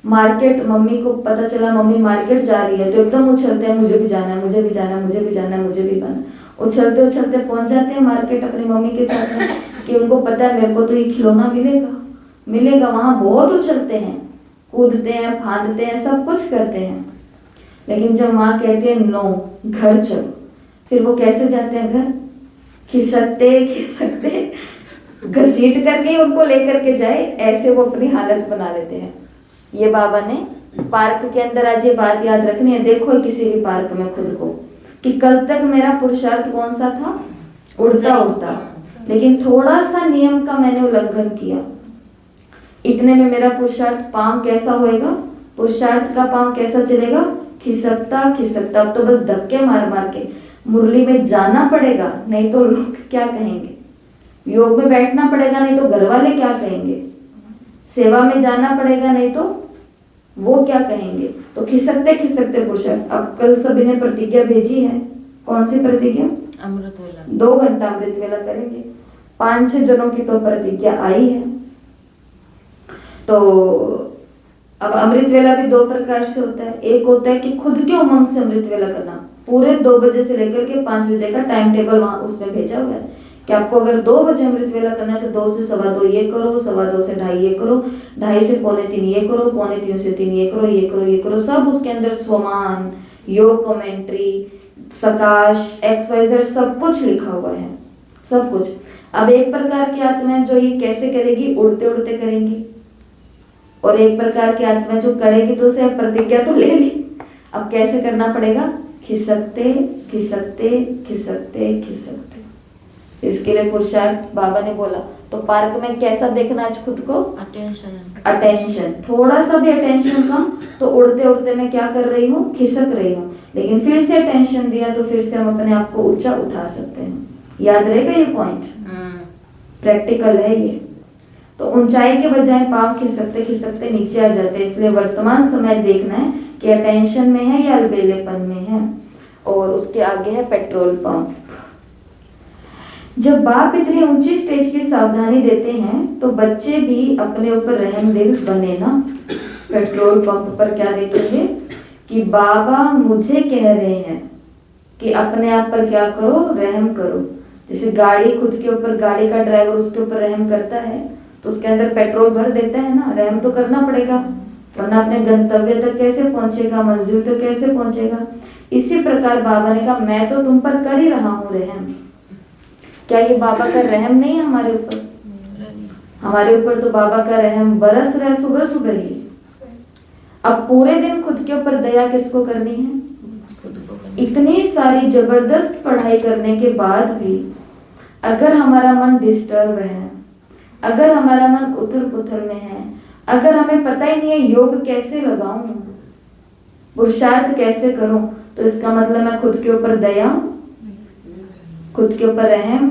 मार्केट, मम्मी को पता चला मम्मी मार्केट जा रही है तो एकदम उछलते हैं, मुझे भी जाना है, मुझे भी जाना है, मुझे भी जाना है, मुझे भी जाना। उछलते उछलते पहुंच जाते हैं मार्केट अपनी मम्मी के साथ में कि उनको पता है मेरे को तो ये खिलौना मिलेगा। वहां बहुत उछलते हैं, कूदते हैं, फांदते हैं, सब कुछ करते हैं। लेकिन जब माँ कहती है नो, घर चलो, फिर वो कैसे जाते हैं घर? खिसकते खिसकते घसीट करके उनको लेकर के जाए, ऐसे वो अपनी हालत बना लेते हैं। ये बाबा ने पार्क के अंदर आज ये बात याद रखनी है। देखो किसी भी पार्क में खुद को कि कल तक मेरा पुरुषार्थ कौन सा था? उड़ता उड़ता, लेकिन थोड़ा सा नियम का मैंने उल्लंघन किया, इतने में मेरा पुरुषार्थ पांव कैसा होएगा? पुरुषार्थ का पांव कैसा चलेगा? खिसकता खिसकता। अब तो बस धक्के मार मार के मुरली में जाना पड़ेगा, नहीं तो लोग क्या कहेंगे। योग में बैठना पड़ेगा, नहीं तो घर वाले क्या कहेंगे। सेवा में जाना पड़ेगा, नहीं तो वो क्या कहेंगे। तो खिसकते खिसकते पुरुषार्थ। अब कल सभी ने प्रतिज्ञा भेजी है। कौन सी प्रतिज्ञा? अमृत वेला। 2 घंटा अमृत वेला करेंगे। 5-6 जनों की तो प्रतिज्ञा आई है। तो अब अमृत वेला भी 2 प्रकार से होता है। एक होता है कि खुद के उमंग से अमृत वेला करना, पूरे 2 बजे से लेकर के 5 बजे का टाइम टेबल वहां उसमें भेजा हुआ है कि आपको अगर 2 बजे अमृत वेला करना है तो 2 से 2:15 ये करो, 2:15 से 2:30 ये करो, 2:30 से 2:45 ये करो, 2:45 से 3 ये करो, ये करो, ये करो। सब उसके अंदर स्वमान, योग कमेंट्री, सकाश, XYZ सब कुछ लिखा हुआ है, सब कुछ। अब एक प्रकार की आत्मा जो ये कैसे करेगी? उड़ते उड़ते करेंगी। और एक प्रकार की आत्मा जो करेगी तो उसे प्रतिज्ञा तो ले ली, अब कैसे करना पड़ेगा? खिसकते खिसकते खिसकते खिसकते। इसके लिए पुरुषार्थ बाबा ने बोला। तो पार्क में कैसा देखना आज खुद को? अटेंशन। थोड़ा सा भी अटेंशन कम तो उड़ते उड़ते मैं क्या कर रही हूँ? खिसक रही हूँ। लेकिन फिर से अटेंशन दिया तो फिर से हम अपने आप को ऊंचा उठा सकते हैं। याद रहेगा ये पॉइंट? प्रैक्टिकल है ये। तो ऊंचाई के बजाय पांव खिसकते खिसकते नीचे आ जाते हैं। इसलिए वर्तमान समय देखना है कि अटेंशन में है या अलबेलेपन में है। और उसके आगे है पेट्रोल पंप। जब बाप इतनी ऊंची स्टेज की सावधानी देते हैं तो बच्चे भी अपने ऊपर रहम दिल बने ना। पेट्रोल पंप पर क्या देखेंगे कि बाबा मुझे कह रहे हैं कि अपने आप पर क्या करो? रहम करो। जैसे गाड़ी खुद के ऊपर, गाड़ी का ड्राइवर उसके ऊपर रहम करता है तो उसके अंदर पेट्रोल भर देता है ना, रहम तो करना पड़ेगा, वरना अपने गंतव्य तक कैसे पहुंचेगा, मंजिल तक कैसे पहुंचेगा। इसी प्रकार बाबा ने कहा मैं तो तुम पर कर ही रहा हूं रहम। क्या ये बाबा का रहम नहीं है हमारे ऊपर? हमारे ऊपर तो बाबा का रहम बरस रहा है सुबह सुबह ही। अब पूरे दिन खुद के ऊपर दया किसको करनी है? इतनी सारी जबरदस्त पढ़ाई करने के बाद भी अगर हमारा मन डिस्टर्ब है, अगर हमारा मन उथल पुथल में है, अगर हमें पता ही नहीं है योग कैसे लगाऊं, पुरुषार्थ कैसे करूं, तो इसका मतलब मैं खुद के ऊपर दया, खुद के ऊपर रहम,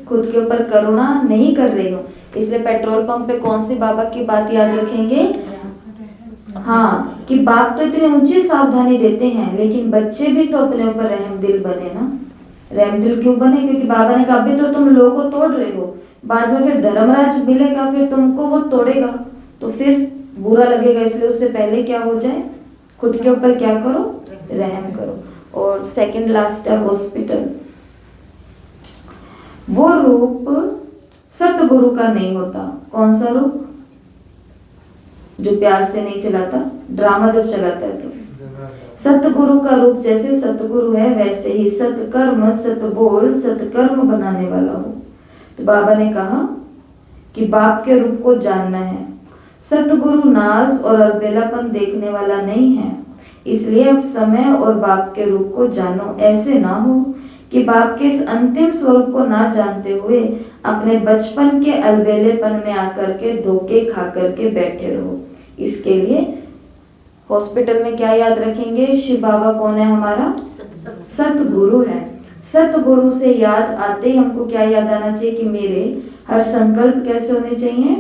खुद के ऊपर करुणा नहीं कर रही हूँ। इसलिए पेट्रोल पंप पे कौन सी बाबा की बात याद रखेंगे? हाँ, कि बाप तो इतनी ऊंची सावधानी देते हैं लेकिन बच्चे भी तो अपने ऊपर रहम दिल बने ना। रहम दिल क्यों बने? क्योंकि बाबा ने कहा अभी तो तुम लोगों को तोड़ रहे हो, बाद में फिर धर्मराज मिलेगा, फिर तुमको वो तोड़ेगा तो फिर बुरा लगेगा। इसलिए उससे पहले क्या हो जाए? खुद के ऊपर क्या करो? रहम करो। और सेकंड लास्ट है हॉस्पिटल। वो रूप सतगुरु का नहीं होता। कौन सा रूप? जो प्यार से नहीं चलाता, ड्रामा जब चलाता है तो। सतगुरु का रूप जैसे सतगुरु है वैसे ही सतकर्म, सतबोल, सतकर्म बनाने वाला हो। तो बाबा ने कहा कि बाप के रूप को जानना है। सतगुरु नाज और अलबेलापन देखने वाला नहीं है, इसलिए अब समय और बाप के रूप को जानो। ऐसे ना हो कि बाप के इस अंतिम स्वरूप को ना जानते हुए अपने बचपन के अलबेलेपन में आकर के धोखे खा करके बैठे रहो। इसके लिए हॉस्पिटल में क्या याद रखेंगे? शिव बाबा कौन है हमारा? सतगुरु है। सतगुरु से याद आते ही हमको क्या याद आना चाहिए कि मेरे हर संकल्प कैसे होने चाहिए?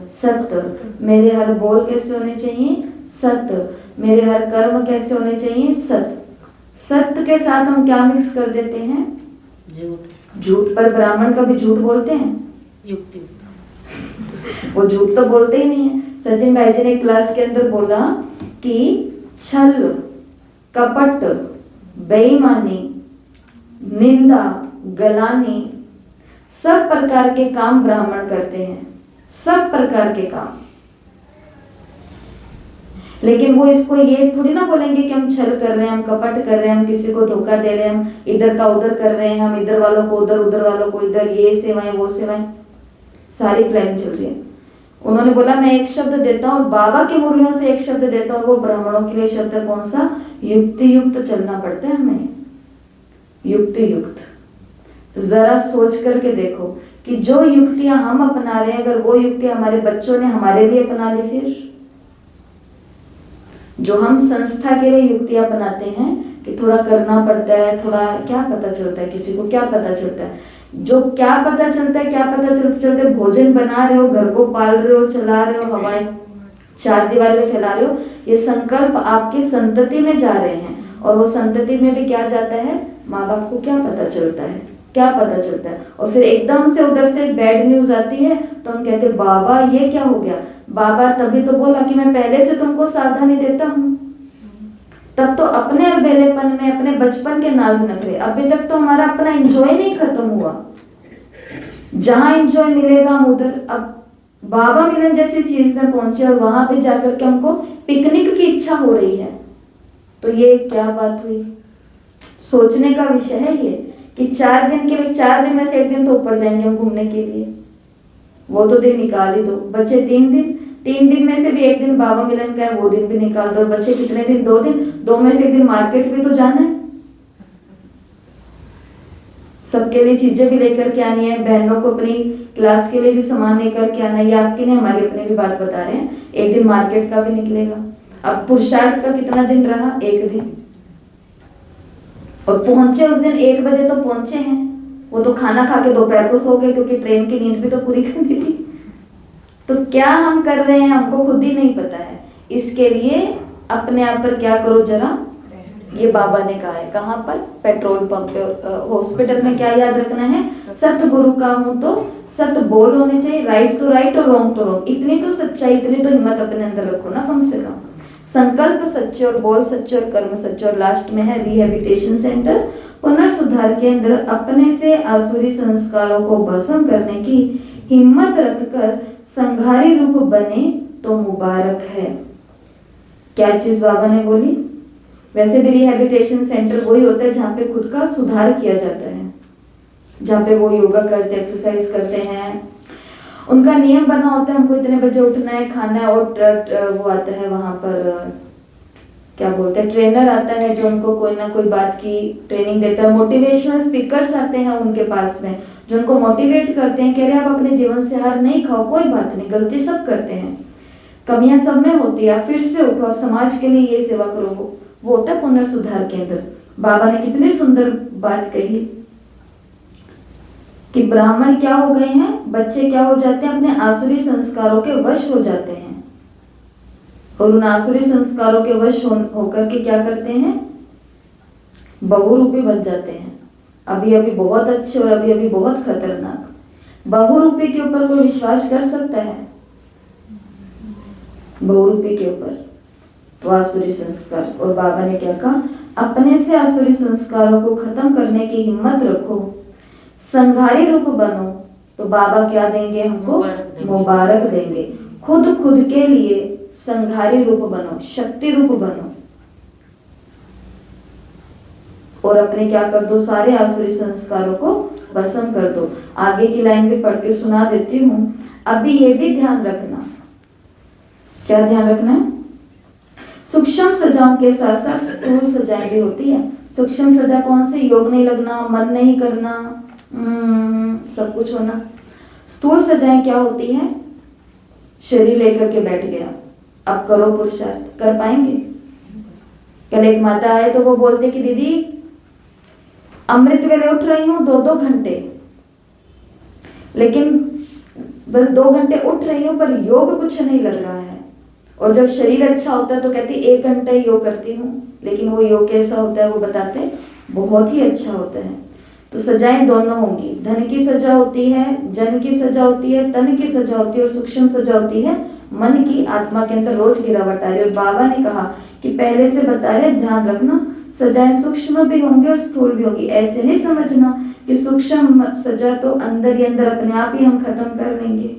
सत्य। मेरे हर बोल कैसे होने चाहिए? सत्य। मेरे हर कर्म कैसे होने चाहिए? सत्य। सत्य के साथ हम क्या मिक्स कर देते हैं? झूठ। पर ब्राह्मण कभी झूठ बोलते हैं? युक्ति। वो झूठ तो बोलते ही नहीं है। सचिन भाई जी ने क्लास के अंदर बोला कि छल, कपट, बेईमानी, निंदा, गलानी, सब प्रकार के काम ब्राह्मण करते हैं, सब प्रकार के काम। लेकिन वो इसको ये थोड़ी ना बोलेंगे कि हम छल कर रहे हैं, हम कपट कर रहे हैं, हम किसी को धोखा दे रहे हैं, हम इधर का उधर कर रहे हैं, हम इधर वालों को उधर, उधर वालों को इधर, ये सेवाएं वो सेवाएं, सारी प्लानिंग चल रही है। उन्होंने बोला मैं एक शब्द देता हूँ और बाबा की मुरलियों से एक शब्द देता हूँ, वो ब्राह्मणों के लिए शब्द है कौन सा? युक्ति युक्त चलना पड़ता है हमें, युक्ति युक्त। जरा सोच करके देखो कि जो युक्तियां हम अपना रहे हैं, अगर वो युक्तियां हमारे बच्चों ने हमारे लिए अपना ली, फिर जो हम संस्था के लिए युक्तियां अपनाते हैं कि थोड़ा करना पड़ता है, थोड़ा क्या पता चलता है, किसी को क्या पता चलता है, जो क्या पता चलता है, क्या पता चलते चलते भोजन बना रहे हो, घर को पाल रहे हो, चला रहे हो, हवाएं चार दीवार में फैला रहे हो, ये संकल्प आपकी संतति में जा रहे हैं। और वो संतति में भी क्या जाता है? माँ बाप को क्या पता चलता है? क्या पता चलता है? और फिर एकदम से उधर से बैड न्यूज आती है तो हम कहते बाबा ये क्या हो गया? बाबा तभी तो बोला कि मैं पहले से तुमको सावधानी देता हूँ। तब तो अपने अलबेलेपन में, अपने बचपन के नाज नखरे, अभी तक तो हमारा अपना एंजॉय नहीं खत्म हुआ। जहां एंजॉय मिलेगा हम उधर, अब बाबा मिलन जैसी चीज में पहुंचे और वहां पे जाकर के हमको पिकनिक की इच्छा हो रही है, तो ये क्या बात हुई? सोचने का विषय है ये कि 4 दिन के लिए, 4 दिन में से 1 दिन तो ऊपर जाएंगे हम घूमने के लिए, वो तो दिन निकाल ही दो। बचे 3 दिन, 3 दिन में से भी 1 दिन बाबा मिलन का है, वो दिन भी निकाल दो। बचे कितने दिन? 2 दिन। 2 में से 1 दिन मार्केट भी तो जाना है, सबके लिए चीजें भी लेकर के आनी है, बहनों को अपनी क्लास के लिए भी सामान लेकर के आना है। ये आपकी नहीं हमारी अपनी भी बात बता रहे हैं। 1 दिन मार्केट का भी निकलेगा। अब पुरुषार्थ का कितना दिन रहा? 1 दिन। और पहुंचे उस दिन 1 बजे तो पहुंचे हैं, वो तो खाना खा के दोपहर को सो गए क्योंकि ट्रेन की नींद भी तो पूरी करनी थी। तो क्या हम कर रहे हैं हमको खुद ही नहीं पता है। इसके लिए अपने आप पर क्या करो जरा, ये बाबा ने कहा है। कहाँ पर? पेट्रोल पंप पे। हॉस्पिटल में क्या याद रखना है? सतगुरु का हूं तो सत्य बोल होने चाहिए, राइट तो राइट और रॉन्ग तो रॉन्ग। इतनी तो सच्चाई, इतनी तो हिम्मत अपने अंदर रखो ना कम से कम। संकल्प सच्चे और बोल सच्चे और कर्म सच्चे। और लास्ट में है रिहेबिलिटेशन सेंटर, पुनर्सुधार के अंदर अपने से आसुरी संस्कारों को भस्म करने की हिम्मत रखकर संघारी रूप बने तो मुबारक है। क्या चीज बाबा ने बोली? वैसे भी रिहेबिलिटेशन सेंटर वही होता है जहाँ पे खुद का सुधार किया जाता है, जहाँ पे वो योगा करते, एक्सरसाइज करते हैं। उनका नियम बना होता है, हमको इतने बजे उठना है, खाना है। और वो आता है वहां पर, क्या बोलते हैं, ट्रेनर आता है जो उनको कोई ना कोई बात की ट्रेनिंग देता है। मोटिवेशनल स्पीकर्स आते हैं उनके पास में जो उनको मोटिवेट करते हैं, कह रहे हैं आप अपने जीवन से हार नहीं खाओ, कोई बात नहीं, गलती सब करते हैं, कमियां सब में होती है, आप फिर से उठो, आप समाज के लिए ये सेवा करो। वो होता है पुनर्सुधार केंद्र। बाबा ने कितनी सुंदर बात कही कि ब्राह्मण क्या हो गए हैं, बच्चे क्या हो जाते हैं, अपने आसुरी संस्कारों के वश हो जाते हैं। और उन आसुरी संस्कारों के वश होकर के क्या करते हैं? बहुरूपी बन जाते हैं। अभी अभी बहुत अच्छे और अभी अभी बहुत खतरनाक। बहुरूपी के ऊपर कोई विश्वास कर सकता है? बहुरूपी के ऊपर तो आसुरी संस्कार। और बाबा ने क्या कहा? अपने से आसुरी संस्कारों को खत्म करने की हिम्मत रखो, संघारी रूप बनो तो बाबा क्या देंगे हमको? मुबारक देंगे। खुद के लिए संघारी रूप बनो, शक्ति रूप बनो और अपने क्या कर दो? सारे आसुरी संस्कारों को भस्म कर दो। आगे की लाइन भी पढ़ के सुना देती हूँ। अभी ये भी ध्यान रखना। क्या ध्यान रखना है? सूक्ष्म सजाओं के साथ साथ स्थूल सजाएं भी होती है। सूक्ष्म सजा कौन सी? योग नहीं लगना, मन नहीं करना, सब कुछ होना। स्थूल सजाएं क्या होती है? शरीर लेकर के बैठ गया, अब करो पुरुषार्थ, कर पाएंगे? कल एक माता आए तो वो बोलते कि दीदी अमृत वेले उठ रही हूँ 2-2 घंटे, लेकिन बस 2 घंटे उठ रही हूँ पर योग कुछ नहीं लग रहा है। और जब शरीर अच्छा होता है तो कहती 1 घंटा ही योग करती हूँ, लेकिन वो योग कैसा होता है वो बताते बहुत ही अच्छा होता है। तो सजाएं दोनों होंगी, धन की सजा होती है, जन की सजा होती है, तन की सजा होती है और सूक्ष्म सजा होती है मन की। आत्मा के अंदर रोज गिरावट आ रही है। और बाबा ने कहा कि पहले से बता रहे ध्यान रखना, सजाएं सूक्ष्म भी होंगी और स्थूल भी होगी। ऐसे नहीं समझना कि सूक्ष्म सजा तो अंदर ही अंदर अपने आप ही हम खत्म कर लेंगे।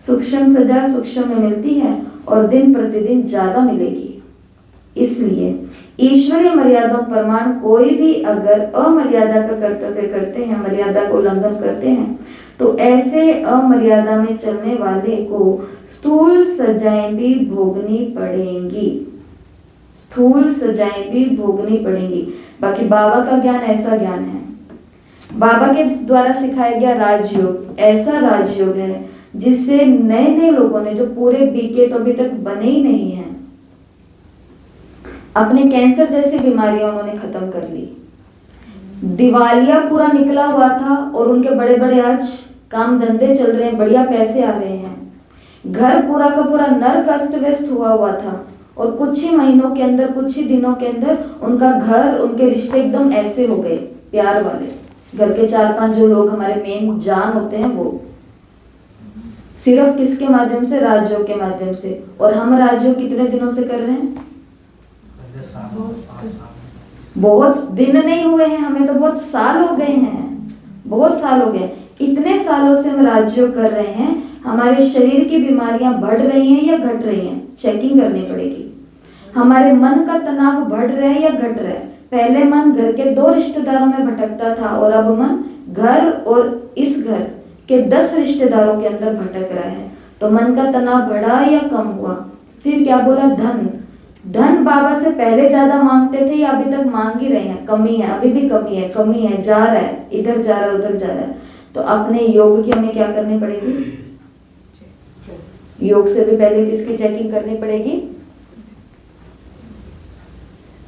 सूक्ष्म सजा सूक्ष्म में मिलती है और दिन प्रतिदिन ज्यादा मिलेगी। इसलिए ईश्वरीय मर्यादाओं प्रमाण कोई भी अगर अमर्यादा का कर्तव्य करते हैं, मर्यादा को उल्लंघन करते हैं, तो ऐसे अमर्यादा में चलने वाले को स्थूल सजाएं भी भोगनी पड़ेंगी। स्थूल सजाएं भी भोगनी पड़ेंगी। बाकी बाबा का ज्ञान ऐसा ज्ञान है, बाबा के द्वारा सिखाया गया राजयोग ऐसा राजयोग है जिससे नए नए लोगों ने, जो पूरे बीके तो अभी तक बने ही नहीं हैं, अपने कैंसर जैसी बीमारियां उन्होंने खत्म कर ली। दिवालिया पूरा निकला हुआ था और उनके बड़े बड़े आज काम धंधे चल रहे हैं, बढ़िया पैसे आ रहे हैं। घर पूरा का पूरा नर्क अस्त व्यस्त हुआ था और कुछ ही महीनों के अंदर, कुछ ही दिनों के अंदर उनका घर, उनके रिश्ते एकदम ऐसे हो गए, प्यार वाले। घर के 4-5 जो लोग हमारे मेन जान होते हैं वो सिर्फ किसके माध्यम से? राजयोग के माध्यम से। और हम राजयोग कितने दिनों से कर रहे हैं? बहुत दिन नहीं हुए हैं, हमें तो बहुत साल हो गए हैं, बहुत साल हो गए। इतने सालों से हम राजयोग कर रहे हैं, हमारे शरीर की बीमारियां बढ़ रही हैं या घट रही हैं? चेकिंग करनी पड़ेगी। हमारे मन का तनाव बढ़ रहा है या घट रहा है? पहले मन घर के 2 रिश्तेदारों में भटकता था और अब मन घर और इस घर के 10 रिश्तेदारों के अंदर भटक रहा है। तो मन का तनाव बढ़ा या कम हुआ? फिर क्या बोला? धन। धन बाबा से पहले ज्यादा मांगते थे या अभी तक मांग ही रहे हैं? कमी है, अभी भी कमी है, कमी है, जा रहा है, इधर जा रहा है, उधर जा रहा है। तो अपने योग की हमें क्या करनी पड़ेगी? योग से भी पहले किसकी चेकिंग करनी पड़ेगी?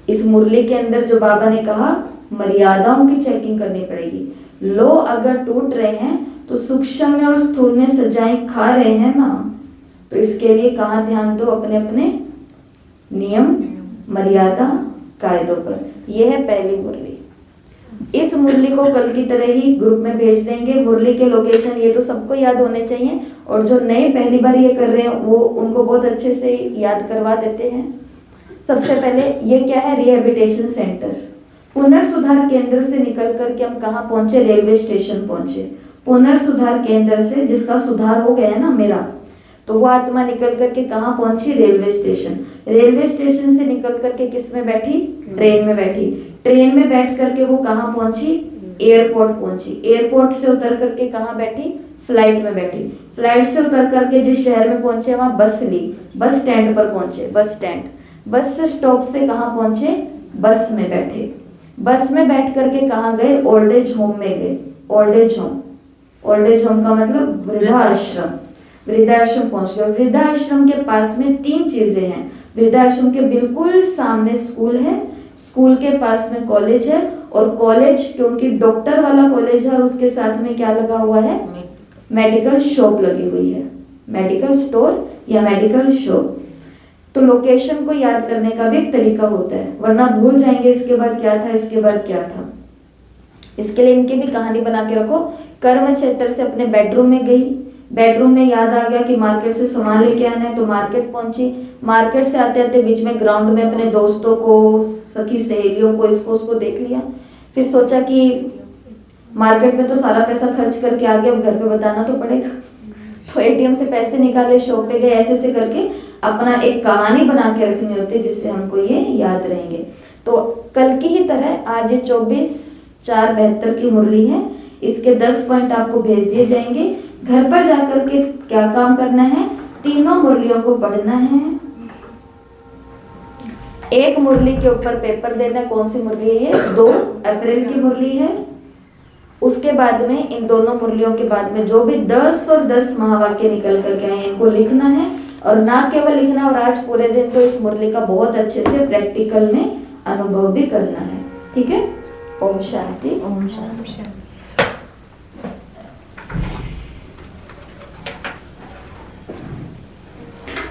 इस मुरली के अंदर जो बाबा ने कहा मर्यादाओं की चेकिंग करनी पड़ेगी। लो अगर टूट रहे हैं तो सूक्ष्म में और स्थूल में सजाएं खा रहे हैं ना, तो इसके लिए कहाँ ध्यान दो? अपने अपने नियम, मर्यादा, कायदों पर। यह है पहली मुरली। इस मुरली को कल की तरह ही ग्रुप में भेज देंगे। मुरली के लोकेशन ये तो सबको याद होने चाहिए, और जो नए पहली बार ये कर रहे हैं वो उनको बहुत अच्छे से याद करवा देते हैं। सबसे पहले ये क्या है? Rehabilitation centre. पुनर्सुधार केंद्र से निकल करके हम कहाँ पहुंचे? रेलवे स्टेशन पहुंचे। पुनर्सुधार केंद्र से, जिसका सुधार हो गया है ना मेरा, तो वो आत्मा निकल करके कहाँ पहुंची? Railway station. रेलवे स्टेशन से निकल करके किस में बैठी? ट्रेन में बैठी। ट्रेन में बैठ करके वो कहाँ पहुंची? एयरपोर्ट पहुंची। एयरपोर्ट से उतर करके कहाँ बैठी? फ्लाइट में बैठी। फ्लाइट से उतर करके जिस शहर में पहुंचे वहां बस ली, बस स्टैंड पर पहुंचे। बस स्टैंड, बस स्टॉप से कहाँ पहुंचे? बस में बैठे। बस में बैठ करके कहाँ गए? ओल्ड एज होम में गए। Old age home, old age home का मतलब वृद्धाश्रम। वृद्धाश्रम पहुंच गए। वृद्धाश्रम के पास में 3 चीजें हैं। वृद्धाश्रम के बिल्कुल सामने स्कूल है, स्कूल के पास में कॉलेज है, और कॉलेज क्योंकि डॉक्टर वाला कॉलेज है और उसके साथ में क्या लगा हुआ है? मेडिकल शॉप लगी हुई है, मेडिकल स्टोर या मेडिकल शॉप। तो लोकेशन को याद करने का भी एक तरीका होता है, वरना भूल जाएंगे इसके बाद क्या था, इसके बाद क्या था। इसके लिए इनकी भी कहानी बना के रखो। कर्म क्षेत्र से अपने बेडरूम में गई, बेडरूम में याद आ गया कि मार्केट से सामान लेके आना है, तो मार्केट पहुंची। मार्केट से आते आते बीच में ग्राउंड में अपने दोस्तों को, सखी सहेलियों को, इसको उसको देख लिया। फिर सोचा कि मार्केट में तो सारा पैसा खर्च करके आ गया, अब घर पे बताना तो पड़ेगा। तो एटीएम से पैसे निकाले, शॉप पे गए, ऐसे ऐसे करके अपना एक कहानी बना के रखनी होती है जिससे हमको ये याद रहेंगे। तो कल की ही तरह आज ये 24/4/72 की मुरली है। इसके 10 पॉइंट आपको भेज दिए जाएंगे। घर पर जाकर के क्या काम करना है? तीनों मुरलियों को पढ़ना है। एक मुरली के ऊपर पेपर देना। कौन सी मुरली है ये? 2 अप्रैल की मुरली है। उसके बाद में इन दोनों मुरलियों के बाद में जो भी 10 और 10 महावाक्य निकल करके आए इनको लिखना है और ना केवल लिखना, और आज पूरे दिन तो इस मुरली का बहुत अच्छे से प्रैक्टिकल में अनुभव भी करना है। ठीक है, ओम शांति। ओम शांति।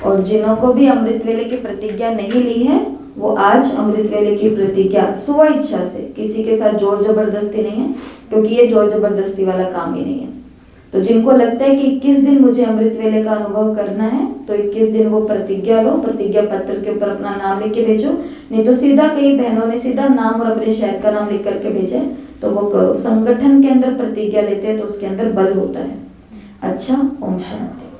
और जिन्हों भी अमृत वेले की प्रतिज्ञा नहीं ली है, वो आज अमृत वेले की प्रतिज्ञा स्व इच्छा से, किसी के साथ जोर जबरदस्ती नहीं है, क्योंकि ये जोर जबरदस्ती वाला काम ही नहीं है। तो जिनको लगता है कि 21 दिन मुझे अमृत वेले का अनुभव करना है, तो 21 दिन वो प्रतिज्ञा लो, प्रतिज्ञा पत्र के ऊपर अपना नाम लिख के भेजो, नहीं तो सीधा कई बहनों ने सीधा नाम और अपने शहर का नाम लिख करके भेजा है, तो वो करो। संगठन के अंदर प्रतिज्ञा लेते हैं तो उसके अंदर बल होता है। अच्छा, ओम शांति।